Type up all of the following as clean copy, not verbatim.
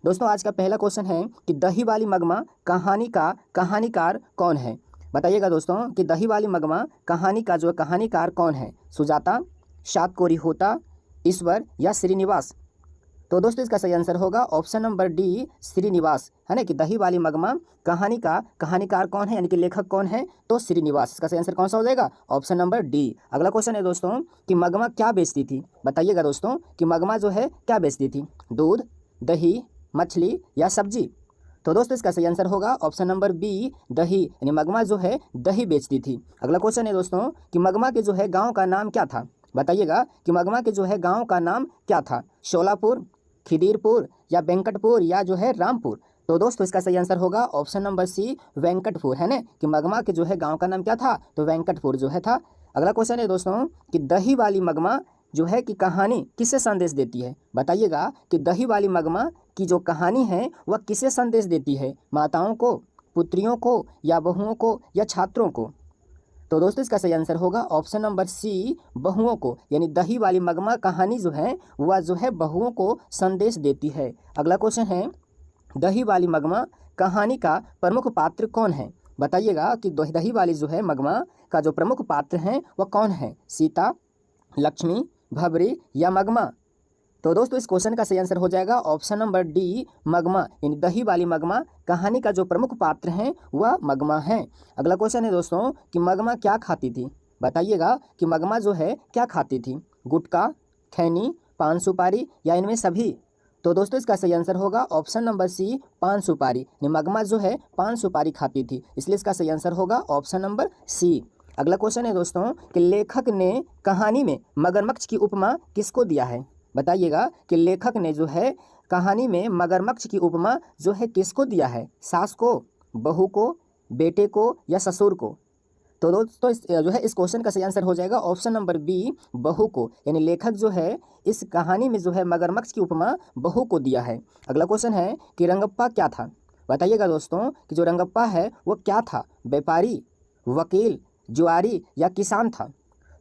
दोस्तों आज का पहला क्वेश्चन है कि दही वाली मगमा कहानी का कहानीकार कौन है। बताइएगा दोस्तों कि दही वाली मगमा कहानी का जो है कहानीकार कौन है। सुजाता, शातकोरी होता, ईश्वर या श्रीनिवास। तो दोस्तों इसका सही आंसर होगा ऑप्शन नंबर डी, श्रीनिवास, है ना। कि दही वाली मगमा कहानी का कहानीकार कौन है, यानी कि लेखक कौन है, तो श्रीनिवास। इसका सही आंसर कौन सा हो जाएगा, ऑप्शन नंबर डी। अगला क्वेश्चन है दोस्तों कि मगमा क्या बेचती थी। बताइएगा दोस्तों कि मगमा जो है क्या बेचती थी, दूध, दही, मछली या सब्जी। तो दोस्तों इसका सही आंसर होगा ऑप्शन नंबर बी, दही, यानी मगमा जो है दही बेचती थी। अगला क्वेश्चन है दोस्तों कि मगमा के जो है गांव का नाम क्या था। बताइएगा कि मगमा के जो है गांव का नाम क्या था, शोलापुर, खिदीरपुर या वेंकटपुर या जो है रामपुर। तो दोस्तों इसका सही आंसर होगा ऑप्शन नंबर सी, वेंकटपुर, है ना। कि मगमा के जो है गांव का नाम क्या था, तो वेंकटपुर जो है था। अगला क्वेश्चन है दोस्तों कि दही वाली मगमा जो है कि कहानी किसे संदेश देती है। बताइएगा कि दही वाली मगमा की जो कहानी है वह किसे संदेश देती है, माताओं को, पुत्रियों को या बहुओं को या छात्रों को। तो दोस्तों इसका सही आंसर होगा ऑप्शन नंबर सी, बहुओं को, यानी दही वाली मगमा कहानी जो है वह जो है बहुओं को संदेश देती है। अगला क्वेश्चन है दही वाली मगमा कहानी का प्रमुख पात्र कौन है। बताइएगा कि दही वाली जो है मगमा का जो प्रमुख पात्र है वह कौन है, सीता, लक्ष्मी, भबरी या मगमा। तो दोस्तों इस क्वेश्चन का सही आंसर हो जाएगा ऑप्शन नंबर डी, मगमा, यानी दही वाली मगमा कहानी का जो प्रमुख पात्र हैं वह मगमा है। अगला क्वेश्चन है दोस्तों कि मगमा क्या खाती थी। बताइएगा कि मगमा जो है क्या खाती थी, गुटखा, खैनी, पान सुपारी या इनमें सभी। तो दोस्तों इसका सही आंसर होगा ऑप्शन नंबर सी, पान सुपारी, यानी मगमा जो है पान सुपारी खाती थी, इसलिए इसका सही आंसर होगा ऑप्शन नंबर सी। अगला क्वेश्चन है दोस्तों कि लेखक ने कहानी में मगरमच्छ की उपमा किसको दिया है। बताइएगा कि लेखक ने जो है कहानी में मगरमच्छ की उपमा जो है किसको दिया है, सास को, बहू को, बेटे को या ससुर को। तो दोस्तों जो है इस क्वेश्चन का सही आंसर हो जाएगा ऑप्शन नंबर बी, बहू को, यानी लेखक जो है इस कहानी में जो है मगरमच्छ की उपमा बहू को दिया है। अगला क्वेश्चन है कि रंगप्पा क्या था। बताइएगा दोस्तों कि जो रंगप्पा है वो क्या था, व्यापारी, वकील, जुआरी या किसान था।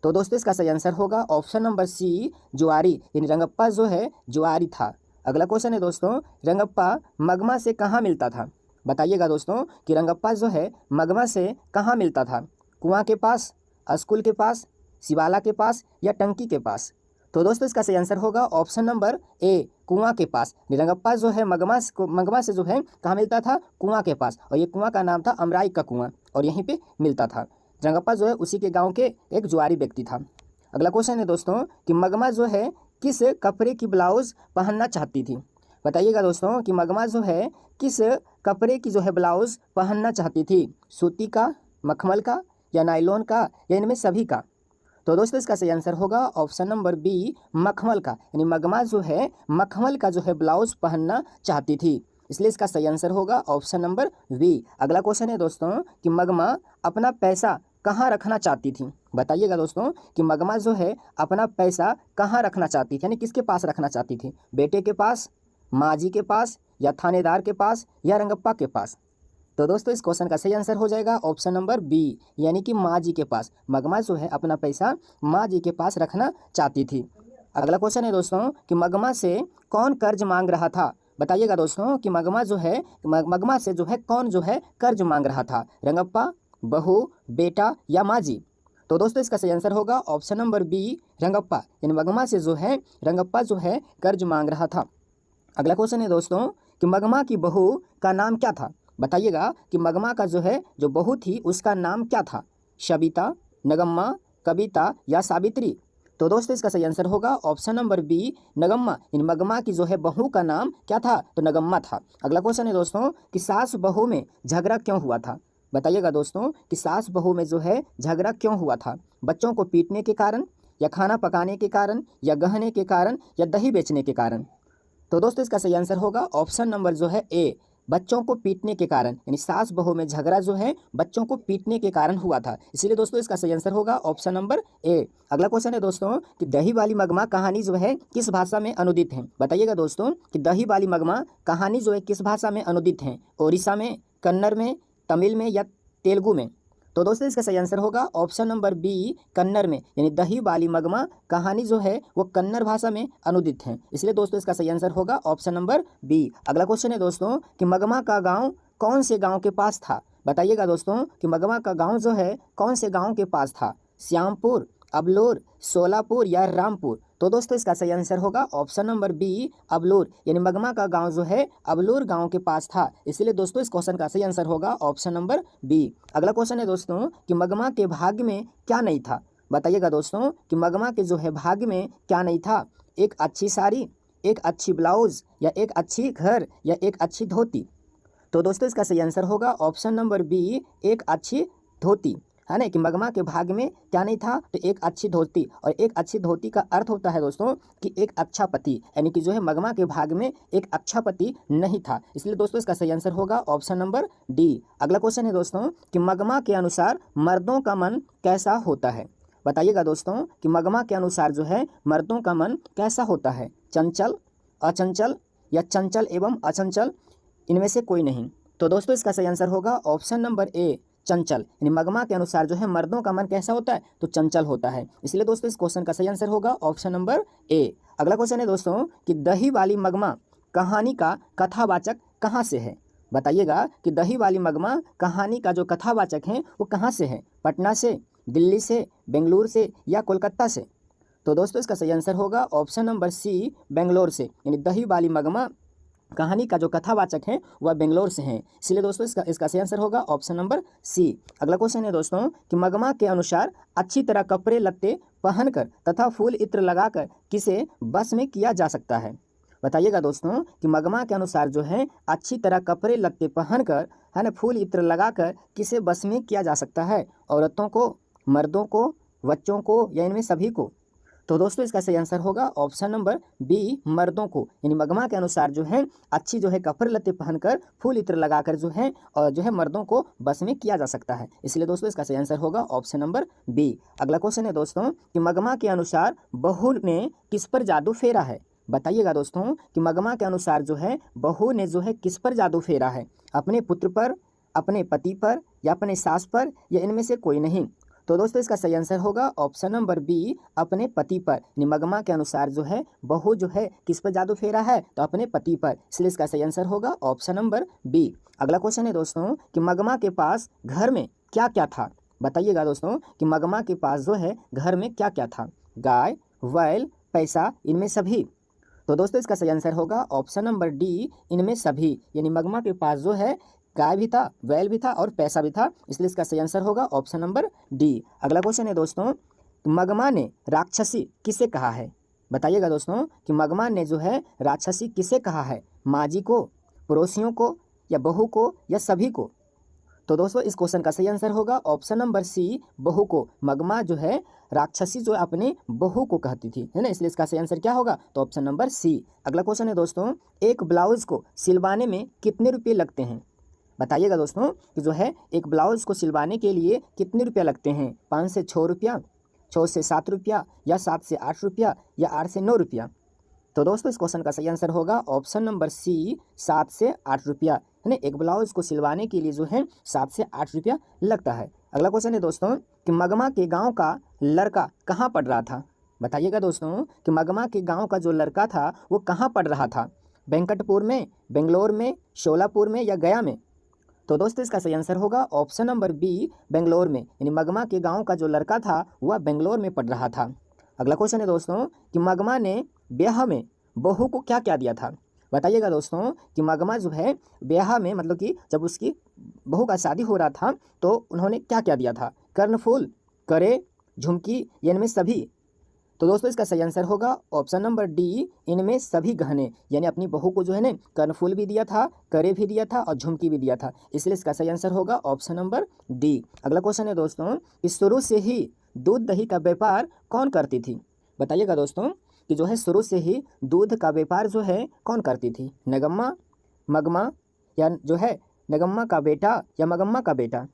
तो दोस्तों इसका सही आंसर होगा ऑप्शन नंबर सी, जुआरी, यानी रंगप्पा जो है जुआरी था। अगला क्वेश्चन है दोस्तों रंगप्पा मगमा से कहाँ मिलता था। बताइएगा दोस्तों कि रंगप्पा जो है मगमा से कहाँ मिलता था, कुआं के पास, स्कूल के पास, शिवाला के पास या टंकी के पास। तो दोस्तों इसका सही आंसर होगा ऑप्शन नंबर ए, कुआं के पास। रंगप्पा जो है मगमा से जो है कहाँ मिलता था, कुआं के पास, और ये कुआं का नाम था अमराई का कुआं और यहीं पे मिलता था। रंगप्पा जो है उसी के गांव के एक जुआरी व्यक्ति था। अगला क्वेश्चन है दोस्तों कि मगमा जो है किस कपड़े की ब्लाउज पहनना चाहती थी। बताइएगा दोस्तों कि मगमा जो है किस कपड़े की जो है ब्लाउज पहनना चाहती थी, सूती का, मखमल का या नायलॉन का या इनमें सभी का। तो दोस्तों इसका सही आंसर होगा ऑप्शन नंबर बी, मखमल का, यानी मगमा जो है मखमल का जो है ब्लाउज पहनना चाहती थी, इसलिए इसका सही आंसर होगा ऑप्शन नंबर बी। अगला क्वेश्चन है दोस्तों कि मगमा अपना पैसा कहाँ रखना चाहती थी। बताइएगा दोस्तों कि मगमा जो है अपना पैसा कहाँ रखना चाहती थी, यानी किसके पास रखना चाहती थी, बेटे के पास, माँ जी के पास या थानेदार के पास या रंगप्पा के पास। तो दोस्तों इस क्वेश्चन का सही आंसर हो जाएगा ऑप्शन नंबर बी, यानी कि माँ जी के पास। मगमा जो है अपना पैसा माँ जी के पास रखना चाहती थी। अगला क्वेश्चन है दोस्तों कि मगमा से कौन कर्ज मांग रहा था। बताइएगा दोस्तों कि मगमा जो है मगमा से जो है कौन जो है कर्ज मांग रहा था, रंगप्पा, बहू, बेटा या माँ जी। तो दोस्तों इसका सही आंसर होगा ऑप्शन नंबर बी, रंगप्पा, यानी मगमा से जो है रंगप्पा जो है कर्ज मांग रहा था। अगला क्वेश्चन है दोस्तों कि मगमा की बहू का नाम क्या था। बताइएगा कि मगमा का जो है जो बहू थी उसका नाम क्या था, सबिता, नगम्मा, कविता या सावित्री। तो दोस्तों इसका सही आंसर होगा ऑप्शन नंबर बी, नगम्मा, इन मगमा की जो है बहू का नाम क्या था, तो नगम्मा था। अगला क्वेश्चन है दोस्तों कि सास बहू में झगड़ा क्यों हुआ था। बताइएगा दोस्तों कि सास बहू में जो है झगड़ा क्यों हुआ था, बच्चों को पीटने के कारण या खाना पकाने के कारण या गहने के कारण या दही बेचने के कारण। तो दोस्तों इसका सही आंसर होगा ऑप्शन नंबर जो है ए, बच्चों को पीटने के कारण, यानी सास बहू में झगड़ा जो है बच्चों को पीटने के कारण हुआ था, इसीलिए दोस्तों इसका सही आंसर होगा ऑप्शन नंबर ए। अगला क्वेश्चन है दोस्तों कि दही वाली मगमा कहानी जो है किस भाषा में अनुदित है। बताइएगा दोस्तों कि दही वाली मगमा कहानी जो है किस भाषा में अनुदित है, ओडिशा में, कन्नड़ में, तमिल में या तेलुगु में। तो दोस्तों इसका सही आंसर होगा ऑप्शन नंबर बी कन्नड़ में, यानी दही बाली मगमा कहानी जो है वो कन्नड़ भाषा में अनुदित है, इसलिए दोस्तों इसका सही आंसर होगा ऑप्शन नंबर बी। अगला क्वेश्चन है दोस्तों कि मगमा का गांव कौन से गांव के पास था। बताइएगा दोस्तों कि मगमा का गांव जो है कौन से गांव के पास था, श्यामपुर, अबलूर, सोलापुर या रामपुर। तो दोस्तों इसका सही आंसर होगा ऑप्शन नंबर बी अबलूर, यानी मगमा का गांव जो है अबलूर गांव के पास था, इसलिए दोस्तों इस क्वेश्चन का सही आंसर होगा ऑप्शन नंबर बी। अगला क्वेश्चन है दोस्तों कि मगमा के भाग्य में क्या नहीं था। बताइएगा दोस्तों कि मगमा के जो है भाग्य में क्या नहीं था, एक अच्छी साड़ी, एक अच्छी ब्लाउज या एक अच्छी घर या एक अच्छी धोती। तो दोस्तों इसका सही आंसर होगा ऑप्शन नंबर बी एक अच्छी धोती, है ना, कि मगमा के भाग में क्या नहीं था, तो एक अच्छी धोती। और एक अच्छी धोती का अर्थ होता है दोस्तों कि एक अच्छा पति, यानी कि जो है मगमा के भाग में एक अच्छा पति नहीं था, इसलिए दोस्तों इसका सही आंसर होगा ऑप्शन नंबर डी। अगला क्वेश्चन है दोस्तों कि मगमा के अनुसार मर्दों का मन कैसा होता है। बताइएगा दोस्तों कि मगमा के अनुसार जो है मर्दों का मन कैसा होता है, चंचल, अचंचल या चंचल एवं अचंचल, इनमें से कोई नहीं। तो दोस्तों इसका सही आंसर होगा ऑप्शन नंबर ए चंचल, यानी मगमा के अनुसार जो है मर्दों का मन कैसा होता है, तो चंचल होता है, इसलिए दोस्तों इस क्वेश्चन का सही आंसर होगा ऑप्शन नंबर ए। अगला क्वेश्चन है दोस्तों कि दही वाली मगमा कहानी का कथावाचक कहाँ से है। बताइएगा कि दही वाली मगमा कहानी का जो कथावाचक है वो कहाँ से है, पटना से, दिल्ली से, बेंगलुरु से या कोलकाता से। तो दोस्तों इसका सही आंसर होगा ऑप्शन नंबर सी बेंगलोर से, यानी दही वाली मगमा कहानी का जो कथावाचक है वह बेंगलोर से हैं, इसलिए दोस्तों इसका सही आंसर होगा ऑप्शन नंबर सी। अगला क्वेश्चन है दोस्तों कि मगमा के अनुसार अच्छी तरह कपड़े लत्ते पहनकर तथा फूल इत्र लगाकर किसे बस में किया जा सकता है। बताइएगा दोस्तों कि मगमा के अनुसार जो है अच्छी तरह कपड़े लत्ते पहनकर, है ना, फूल इत्र लगाकर किसे बस में किया जा सकता है, औरतों को, मर्दों को, बच्चों को या इनमें सभी को। तो दोस्तों इसका सही आंसर होगा ऑप्शन नंबर बी मर्दों को, यानी मगमा के अनुसार जो है अच्छी जो है कपड़े लत्ते पहनकर फूल इत्र लगाकर जो है और जो है मर्दों को बस में किया जा सकता है, इसलिए दोस्तों इसका सही आंसर होगा ऑप्शन नंबर बी। अगला क्वेश्चन है दोस्तों कि मगमा के अनुसार बहू ने किस पर जादू फेरा है। बताइएगा दोस्तों कि मगमा के अनुसार जो है बहू ने जो है किस पर जादू फेरा है, अपने पुत्र पर, अपने पति पर या अपने सास पर या इनमें से कोई नहीं। तो दोस्तों इसका सही आंसर होगा ऑप्शन नंबर बी अपने पति पर, मगमा के अनुसार जो है बहू जो है किस पर जादू फेरा है, तो अपने पति पर, इसलिए इसका सही आंसर होगा ऑप्शन नंबर बी। अगला क्वेश्चन है दोस्तों कि मगमा के पास घर में क्या क्या था। बताइएगा दोस्तों कि मगमा के पास जो है घर में क्या क्या था, गाय, बैल, पैसा, इनमें सभी। तो दोस्तों इसका सही आंसर होगा ऑप्शन नंबर डी इनमें सभी, यानी मगमा के पास जो है गाय भी था, बैल भी था और पैसा भी था, इसलिए इसका सही आंसर होगा ऑप्शन नंबर डी। अगला क्वेश्चन है दोस्तों मगमा ने राक्षसी किसे कहा है। बताइएगा दोस्तों कि मगमा ने जो है राक्षसी किसे कहा है, माँ को, पड़ोसियों को या बहू को या सभी को। तो दोस्तों इस क्वेश्चन का सही आंसर होगा ऑप्शन नंबर सी बहू को। मगमा जो है राक्षसी जो अपने बहू को कहती थी, है ना, इसलिए इसका सही आंसर क्या होगा, तो ऑप्शन नंबर सी। अगला क्वेश्चन है दोस्तों एक ब्लाउज को सिलवाने में कितने रुपये लगते हैं। बताइएगा दोस्तों कि जो है एक ब्लाउज को सिलवाने के लिए कितने रुपया लगते हैं, 5 से 6 रुपया, 6 से 7 रुपया या 7 से 8 रुपया या 8 से 9 रुपया। तो दोस्तों इस क्वेश्चन का सही आंसर होगा ऑप्शन नंबर सी 7 से 8 रुपया, है ना, एक ब्लाउज को सिलवाने के लिए जो है 7 से 8 रुपया लगता है। अगला क्वेश्चन है दोस्तों कि मगमा के गाँव का लड़का कहाँ पढ़ रहा था। बताइएगा दोस्तों कि मगमा के गाँव का जो लड़का था वो कहाँ पढ़ रहा था, वेंकटपुर में, बेंगलोर में, शोलापुर में या गया में। तो दोस्तों इसका सही आंसर होगा ऑप्शन नंबर बी बेंगलोर में, यानी मगमा के गांव का जो लड़का था वह बेंगलोर में पढ़ रहा था। अगला क्वेश्चन है दोस्तों कि मगमा ने ब्याह में बहू को क्या क्या दिया था। बताइएगा दोस्तों कि मगमा जो है ब्याह में, मतलब कि जब उसकी बहू का शादी हो रहा था तो उन्होंने क्या क्या दिया था, कर्णफूल, करे, झुमकी, इनमें सभी। तो दोस्तों इसका सही आंसर होगा ऑप्शन नंबर डी इनमें सभी गहने, यानी अपनी बहू को जो है ना कर्णफूल भी दिया था, करे भी दिया था और झुमकी भी दिया था, इसलिए इसका सही आंसर होगा ऑप्शन नंबर डी। अगला क्वेश्चन है दोस्तों कि शुरू से ही दूध दही का व्यापार कौन करती थी। बताइएगा दोस्तों कि जो है शुरू से ही दूध का व्यापार जो है कौन करती थी, नगम्मा, मगमा या जो है नगम्मा का बेटा या मगम्मा का बेटा।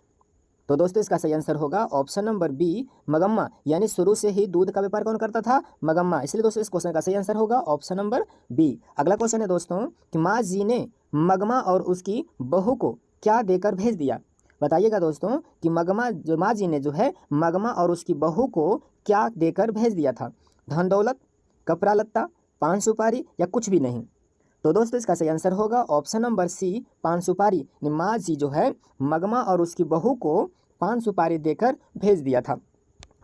तो दोस्तों इसका सही आंसर होगा ऑप्शन नंबर बी मगम्मा, यानी शुरू से ही दूध का व्यापार कौन करता था, मगम्मा, इसलिए दोस्तों इस क्वेश्चन का सही आंसर होगा ऑप्शन नंबर बी। अगला क्वेश्चन है दोस्तों कि माँ जी ने मगमा और उसकी बहू को क्या देकर भेज दिया। बताइएगा दोस्तों कि मगमा जो माँ जी ने जो है मगमा और उसकी बहू को क्या देकर भेज दिया था? धन दौलत, कपड़ा लत्ता, पान सुपारी या कुछ भी नहीं। तो दोस्तों इसका सही आंसर होगा ऑप्शन नंबर सी, पान सुपारी। माँ जी जो है मगमा और उसकी बहू को पान सुपारी देकर भेज दिया था।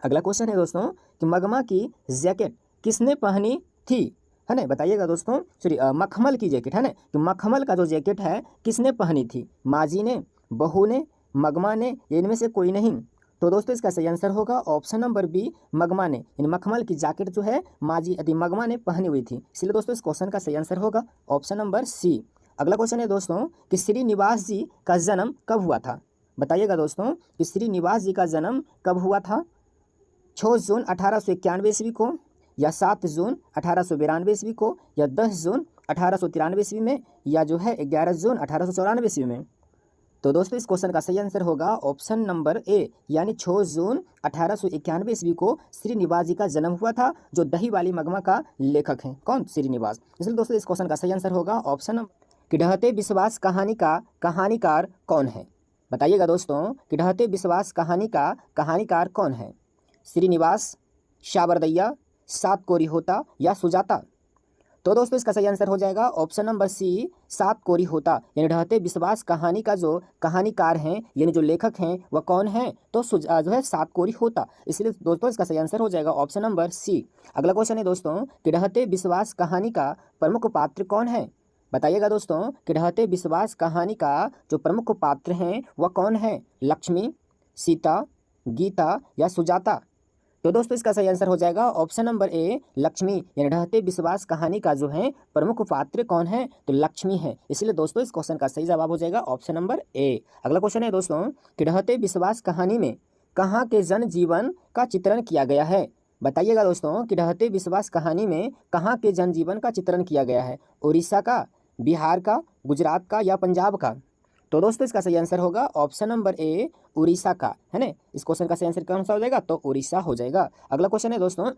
अगला क्वेश्चन है दोस्तों कि मगमा की जैकेट किसने पहनी थी? है ना, बताइएगा दोस्तों। सॉरी, मखमल की जैकेट, है ना, कि मखमल का जो जैकेट है किसने पहनी थी? माँ जी ने, बहू ने, मगमा ने, इनमें से कोई नहीं। तो दोस्तों इसका सही आंसर होगा ऑप्शन नंबर बी, मगमा ने। इन मखमल की जैकेट जो है माँ जी यदि मगमा ने पहनी हुई थी, इसलिए दोस्तों इस क्वेश्चन का सही आंसर होगा ऑप्शन नंबर सी। अगला क्वेश्चन है दोस्तों कि श्रीनिवास जी का जन्म कब हुआ था? बताइएगा दोस्तों कि श्रीनिवास जी का जन्म कब हुआ था? 6 जून 1891 ईस्वी को, या 7 जून 1892 ईस्वी को, या 10 जून 1893 ईस्वी में, या जो है 11 जून 1894 ईस्वी में। तो दोस्तों इस क्वेश्चन का सही आंसर होगा ऑप्शन नंबर ए, यानी 6 जून 1891 ईस्वी को श्रीनिवास जी का जन्म हुआ था, जो दही वाली मगमा का लेखक हैं। कौन? श्रीनिवास। इसलिए दोस्तों इस क्वेश्चन का सही आंसर होगा ऑप्शन नंबर कि ढहते विश्वास कहानी का कहानीकार कौन है? बताइएगा दोस्तों कि ढहते विश्वास कहानी का कहानीकार कौन है? श्रीनिवास, शाबरदैया, सात कोरी होता या सुजाता? तो दोस्तों इसका सही आंसर हो जाएगा ऑप्शन नंबर सी, सात कोरी होता। यानी ढहते विश्वास कहानी का जो कहानीकार हैं यानी जो लेखक हैं वह कौन है? तो जो है सात कोरी होता। इसलिए दोस्तों इसका सही आंसर हो जाएगा ऑप्शन नंबर सी। अगला क्वेश्चन है दोस्तों कि ढहते विश्वास कहानी का प्रमुख पात्र कौन है? बताइएगा दोस्तों कि ढहते विश्वास कहानी का जो प्रमुख पात्र हैं वह कौन है? लक्ष्मी, सीता, गीता या सुजाता? तो दोस्तों इसका सही आंसर हो जाएगा ऑप्शन नंबर ए, लक्ष्मी। यानी ढहते विश्वास कहानी का जो है प्रमुख पात्र कौन है? तो लक्ष्मी है। इसलिए दोस्तों इस क्वेश्चन का सही जवाब हो जाएगा ऑप्शन नंबर ए। अगला क्वेश्चन है दोस्तों कि ढहते विश्वास कहानी में कहाँ के जन जीवन का चित्रण किया गया है? बताइएगा दोस्तों कि ढहते विश्वास कहानी में कहाँ के जनजीवन का चित्रण किया गया है? उड़ीसा का, बिहार का, गुजरात का या पंजाब का? तो दोस्तों इसका सही आंसर होगा ऑप्शन नंबर ए, उड़ीसा का, है ना। इस क्वेश्चन का सही आंसर कौन सा हो जाएगा? तो उड़ीसा हो जाएगा। अगला क्वेश्चन है दोस्तों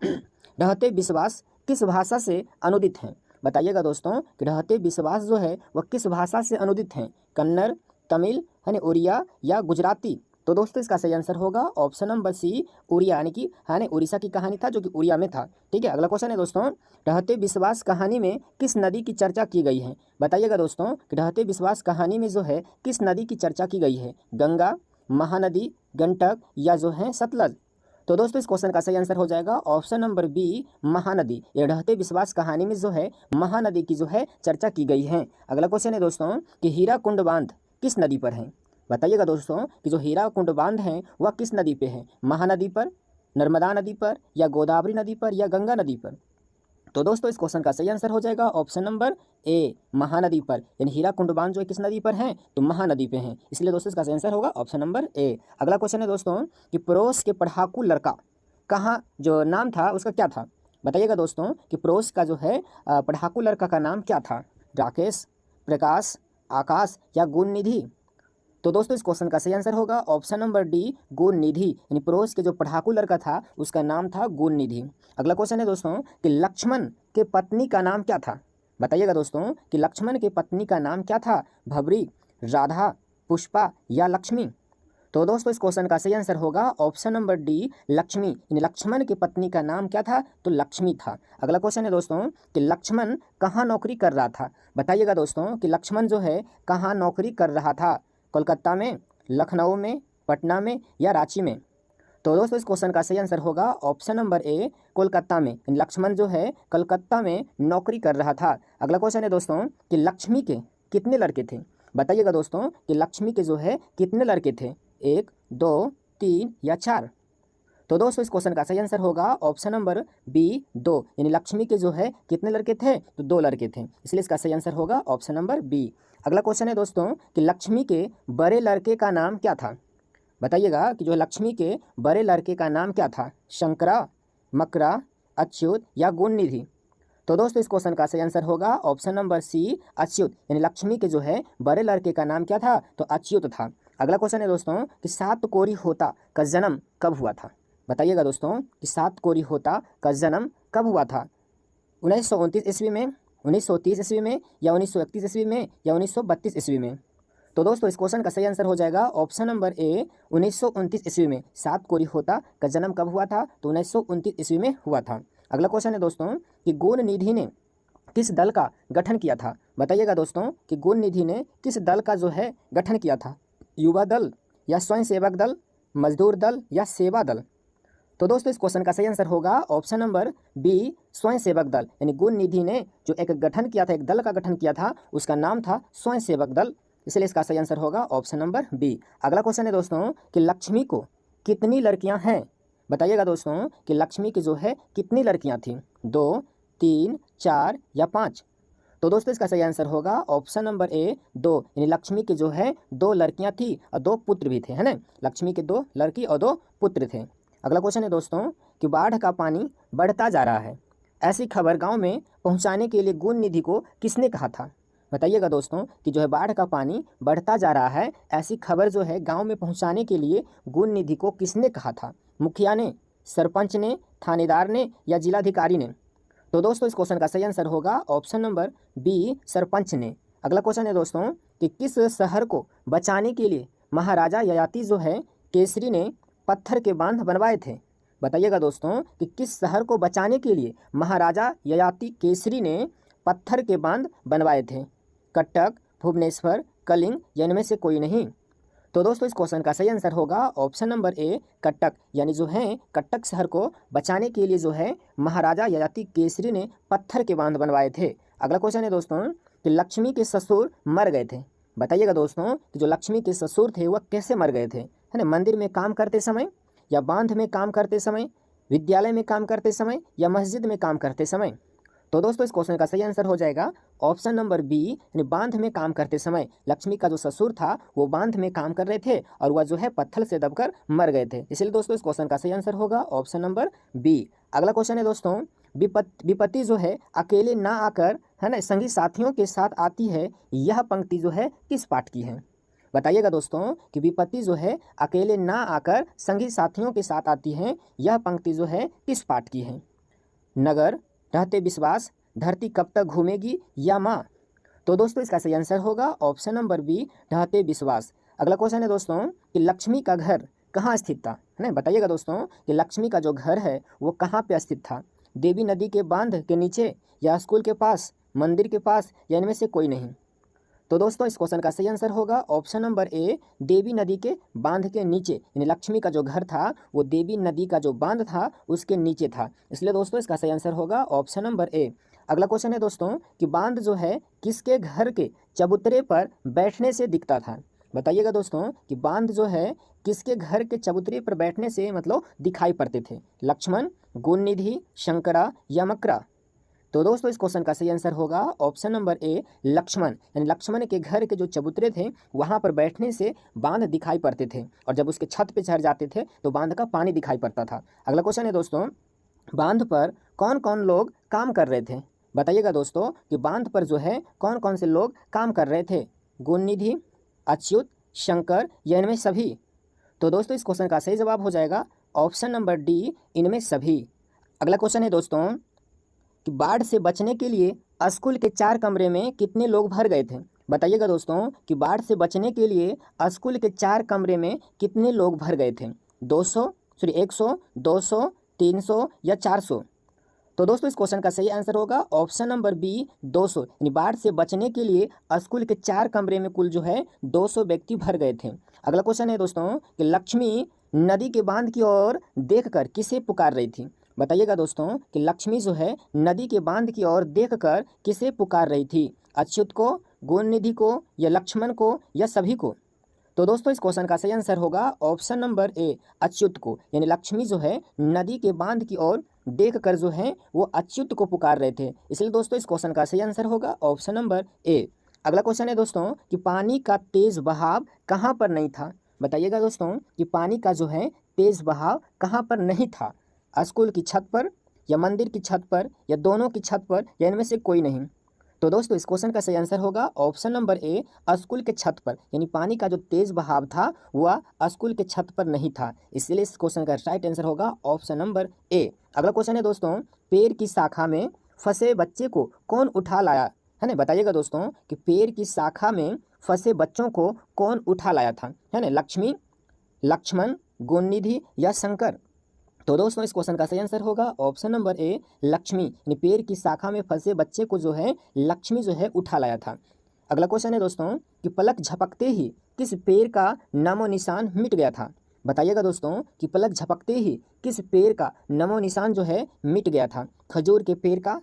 ढहते विश्वास किस भाषा से अनुदित हैं? बताइएगा दोस्तों कि ढहते विश्वास जो है वह किस भाषा से अनुदित हैं? कन्नड़, तमिल, है ना, उड़िया या गुजराती? तो दोस्तों इसका सही आंसर होगा ऑप्शन नंबर सी, उड़िया, यानी कि है ना उड़ीसा की कहानी था जो कि उड़िया में था। ठीक है। अगला क्वेश्चन है दोस्तों ढहते विश्वास कहानी में किस नदी की चर्चा की गई है? बताइएगा दोस्तों कि ढहते विश्वास कहानी में जो है किस नदी की चर्चा की गई है? गंगा, महानदी, गंडक या जो है सतलज? तो दोस्तों इस क्वेश्चन का सही आंसर हो जाएगा ऑप्शन नंबर बी, महानदी। ये ढहते विश्वास कहानी में जो है महानदी की जो है चर्चा की गई है। अगला क्वेश्चन है दोस्तों कि हीराकुंड बांध किस नदी पर है? बताइएगा दोस्तों कि जो हीराकुंड बांध है वह किस नदी पे है? महानदी पर, नर्मदा नदी पर या गोदावरी नदी पर या गंगा नदी पर? तो दोस्तों इस क्वेश्चन का सही आंसर हो जाएगा ऑप्शन नंबर ए, महानदी पर। यानी हीराकुंड बांध जो है किस नदी पर है? तो महानदी पे है। इसलिए दोस्तों इसका सही आंसर होगा ऑप्शन नंबर ए। अगला क्वेश्चन है दोस्तों कि पड़ोस के पढ़ाकू लड़का कहाँ जो नाम था उसका क्या था? बताइएगा दोस्तों कि पड़ोस का जो है पढ़ाकू लड़का का नाम क्या था? राकेश, प्रकाश, आकाश या गुणनिधि? तो दोस्तों इस क्वेश्चन का सही आंसर होगा ऑप्शन नंबर डी, गुणनिधि। यानी पड़ोस के जो पढ़ाकू लड़का था उसका नाम था गुणनिधि। अगला क्वेश्चन है दोस्तों कि लक्ष्मण के पत्नी का नाम क्या था? बताइएगा दोस्तों कि लक्ष्मण के पत्नी का नाम क्या था? भबरी, राधा, पुष्पा या लक्ष्मी? तो दोस्तों इस क्वेश्चन का सही आंसर होगा ऑप्शन नंबर डी, लक्ष्मी। यानी लक्ष्मण की पत्नी का नाम क्या था? तो लक्ष्मी था। अगला क्वेश्चन है दोस्तों कि लक्ष्मण कहाँ नौकरी कर रहा था? बताइएगा दोस्तों कि लक्ष्मण जो है कहाँ नौकरी कर रहा था? कोलकाता में, लखनऊ में, पटना में या रांची में? तो दोस्तों इस क्वेश्चन का सही आंसर होगा ऑप्शन नंबर ए, कोलकाता में। लक्ष्मण जो है कलकत्ता में नौकरी कर रहा था। अगला क्वेश्चन है दोस्तों कि लक्ष्मी के कितने लड़के थे? बताइएगा दोस्तों कि लक्ष्मी के जो है कितने लड़के थे? 1, 2, 3 या 4? तो दोस्तों इस क्वेश्चन का सही आंसर होगा ऑप्शन नंबर बी, 2। यानी लक्ष्मी के जो है कितने लड़के थे? तो 2 लड़के थे। इसलिए इसका सही आंसर होगा ऑप्शन नंबर बी। अगला क्वेश्चन है दोस्तों कि लक्ष्मी के बड़े लड़के का नाम क्या था? बताइएगा कि जो लक्ष्मी के बड़े लड़के का नाम क्या था? शंकरा, मकरा, अच्युत या गुणनिधि? तो दोस्तों इस क्वेश्चन का सही आंसर होगा ऑप्शन नंबर सी, अच्युत। यानी लक्ष्मी के जो है बड़े लड़के का नाम क्या था? तो अच्युत था। अगला क्वेश्चन है दोस्तों कि सात कोरी होता का जन्म कब हुआ था? बताइएगा दोस्तों कि सात कोरी होता का जन्म कब हुआ था? 1929 ईस्वी में, 1930 ईस्वी में या 1931 ईस्वी में या 1932 ईस्वी में? तो दोस्तों इस क्वेश्चन का सही आंसर हो जाएगा ऑप्शन नंबर ए 1929 ईस्वी में। सात कोरी होता का जन्म कब हुआ था? तो 1929 ईस्वी में हुआ था। अगला क्वेश्चन है दोस्तों कि गौण निधि ने किस दल का गठन किया था? बताइएगा दोस्तों कि गौण निधि ने किस दल का जो है गठन किया था? युवा दल या स्वयंसेवक दल, मजदूर दल या सेवा दल? तो दोस्तों इस क्वेश्चन का सही आंसर होगा ऑप्शन नंबर बी स्वयंसेवक दल। यानी गौण निधि ने जो एक गठन किया था, एक दल का गठन किया था, उसका नाम था स्वयंसेवक दल, इसलिए इसका सही आंसर होगा ऑप्शन नंबर बी। अगला क्वेश्चन है दोस्तों कि लक्ष्मी को कितनी लड़कियां हैं? बताइएगा दोस्तों कि लक्ष्मी की जो है कितनी लड़कियां थीं? 2, 3, 4 या 5? तो दोस्तों इसका सही आंसर होगा ऑप्शन नंबर ए 2। यानी लक्ष्मी की जो है 2 लड़कियां थी और 2 पुत्र भी थे, है ना। लक्ष्मी के 2 लड़की और 2 पुत्र थे। अगला क्वेश्चन है दोस्तों कि बाढ़ का पानी बढ़ता जा रहा है, ऐसी खबर गांव में पहुंचाने के लिए गौण निधि को किसने कहा था? बताइएगा दोस्तों कि जो है बाढ़ का पानी बढ़ता जा रहा है, ऐसी खबर जो है गांव में पहुंचाने के लिए गौण निधि को किसने कहा था? मुखिया ने, सरपंच ने, थानेदार ने या जिलाधिकारी ने? तो दोस्तों इस क्वेश्चन का सही आंसर होगा ऑप्शन नंबर बी सरपंच ने। अगला क्वेश्चन है दोस्तों कि किस शहर को बचाने के लिए महाराजा ययाति जो है केसरी ने पत्थर के बांध बनवाए थे? बताइएगा दोस्तों कि किस शहर को बचाने के लिए महाराजा ययाति केसरी ने पत्थर के बांध बनवाए थे? कटक, भुवनेश्वर, कलिंग या इनमें से कोई नहीं? तो दोस्तों इस क्वेश्चन का सही आंसर होगा ऑप्शन नंबर ए कटक। यानी जो है कटक शहर को बचाने के लिए जो है महाराजा ययाति केसरी ने पत्थर के बांध बनवाए थे। अगला क्वेश्चन है दोस्तों कि लक्ष्मी के ससुर मर गए थे। बताइएगा दोस्तों कि जो लक्ष्मी के ससुर थे वह कैसे मर गए थे, है ना? मंदिर में काम करते समय या बांध में काम करते समय, विद्यालय में काम करते समय या मस्जिद में काम करते समय? तो दोस्तों इस क्वेश्चन का सही आंसर हो जाएगा ऑप्शन नंबर बी, यानी बांध में काम करते समय लक्ष्मी का जो ससुर था वो बांध में काम कर रहे थे और वह जो है पत्थर से दबकर मर गए थे। इसलिए दोस्तों इस क्वेश्चन का सही आंसर होगा ऑप्शन नंबर बी। अगला क्वेश्चन है दोस्तों विपत्ति जो है अकेले ना आकर, है ना, संगी साथियों के साथ आती है, यह पंक्ति जो है किस पाठ की है? बताइएगा दोस्तों कि विपत्ति जो है अकेले ना आकर संगी साथियों के साथ आती है, यह पंक्ति जो है किस पाठ की है? नगर, रहते विश्वास, धरती कब तक घूमेगी या माँ? तो दोस्तों इसका सही आंसर होगा ऑप्शन नंबर बी रहते विश्वास। अगला क्वेश्चन है दोस्तों कि लक्ष्मी का घर कहाँ स्थित था, है ना? बताइएगा दोस्तों कि लक्ष्मी का जो घर है वो कहाँ पे स्थित था? देवी नदी के बांध के नीचे या स्कूल के पास, मंदिर के पास या इनमें से कोई नहीं? तो दोस्तों इस क्वेश्चन का सही आंसर होगा ऑप्शन नंबर ए देवी नदी के बांध के नीचे। यानी लक्ष्मी का जो घर था वो देवी नदी का जो बांध था उसके नीचे था, इसलिए दोस्तों इसका सही आंसर होगा ऑप्शन नंबर ए। अगला क्वेश्चन है दोस्तों कि बांध जो है किसके घर के चबूतरे पर बैठने से दिखता था? बताइएगा दोस्तों कि बांध जो है किसके घर के चबूतरे पर बैठने से मतलब दिखाई पड़ते थे? लक्ष्मण, गौण निधि, शंकरा या मकरा? तो दोस्तों इस क्वेश्चन का सही आंसर होगा ऑप्शन नंबर ए लक्ष्मण। यानी लक्ष्मण के घर के जो चबूतरे थे वहां पर बैठने से बांध दिखाई पड़ते थे और जब उसके छत पे चढ़ जाते थे तो बांध का पानी दिखाई पड़ता था। अगला क्वेश्चन है दोस्तों बांध पर कौन कौन लोग काम कर रहे थे? बताइएगा दोस्तों कि बांध पर जो है कौन कौन से लोग काम कर रहे थे? गौण निधि, अच्युत, शंकर या इनमें सभी? तो दोस्तों इस क्वेश्चन का सही जवाब हो जाएगा ऑप्शन नंबर डी इनमें सभी। अगला क्वेश्चन है दोस्तों कि बाढ़ से बचने के लिए स्कूल के 4 कमरे में कितने लोग भर गए थे? बताइएगा दोस्तों कि बाढ़ से बचने के लिए स्कूल के 4 कमरे में कितने लोग भर गए थे? 100, 200, 300 या 400? तो दोस्तों इस क्वेश्चन का सही आंसर होगा ऑप्शन नंबर बी 200। यानी बाढ़ से बचने के लिए स्कूल के 4 कमरे में कुल जो है 200 व्यक्ति भर गए थे। अगला क्वेश्चन है दोस्तों कि लक्ष्मी नदी के बांध की ओर देखकर किसे पुकार रही थी? बताइएगा दोस्तों कि लक्ष्मी जो है नदी के बांध की ओर देखकर किसे पुकार रही थी? अच्युत को, गौण निधि को या लक्ष्मण को या सभी को? तो दोस्तों इस क्वेश्चन का सही आंसर होगा ऑप्शन नंबर ए अच्युत को। यानी लक्ष्मी जो है नदी के बांध की ओर देखकर जो है वो अच्युत को पुकार रहे थे, इसलिए दोस्तों इस क्वेश्चन का सही आंसर होगा ऑप्शन नंबर ए। अगला क्वेश्चन है दोस्तों कि पानी का तेज बहाव कहाँ पर नहीं था? बताइएगा दोस्तों कि पानी का जो है तेज बहाव कहाँ पर नहीं था? स्कूल की छत पर या मंदिर की छत पर या दोनों की छत पर या इनमें से कोई नहीं? तो दोस्तों इस क्वेश्चन का सही आंसर होगा ऑप्शन नंबर ए स्कूल के छत पर। यानी पानी का जो तेज बहाव था वह स्कूल के छत पर नहीं था, इसलिए इस क्वेश्चन का राइट आंसर होगा ऑप्शन नंबर ए। अगला क्वेश्चन है दोस्तों पेड़ की शाखा में फंसे बच्चे को कौन उठा लाया? है ना? बताइएगा दोस्तों कि पेड़ की शाखा में फंसे बच्चों को कौन उठा लाया था, है ना, लक्ष्मी, लक्ष्मण, गोनिधि या शंकर। तो दोस्तों इस क्वेश्चन का सही आंसर होगा ऑप्शन नंबर ए लक्ष्मी, यानी पेड़ की शाखा में फंसे बच्चे को जो है लक्ष्मी जो है उठा लाया था। अगला क्वेश्चन है दोस्तों कि पलक झपकते ही किस पेड़ का नामो निशान मिट गया था। बताइएगा दोस्तों कि पलक झपकते ही किस पेड़ का नामो निशान जो है मिट गया था। खजूर के पेड़ का,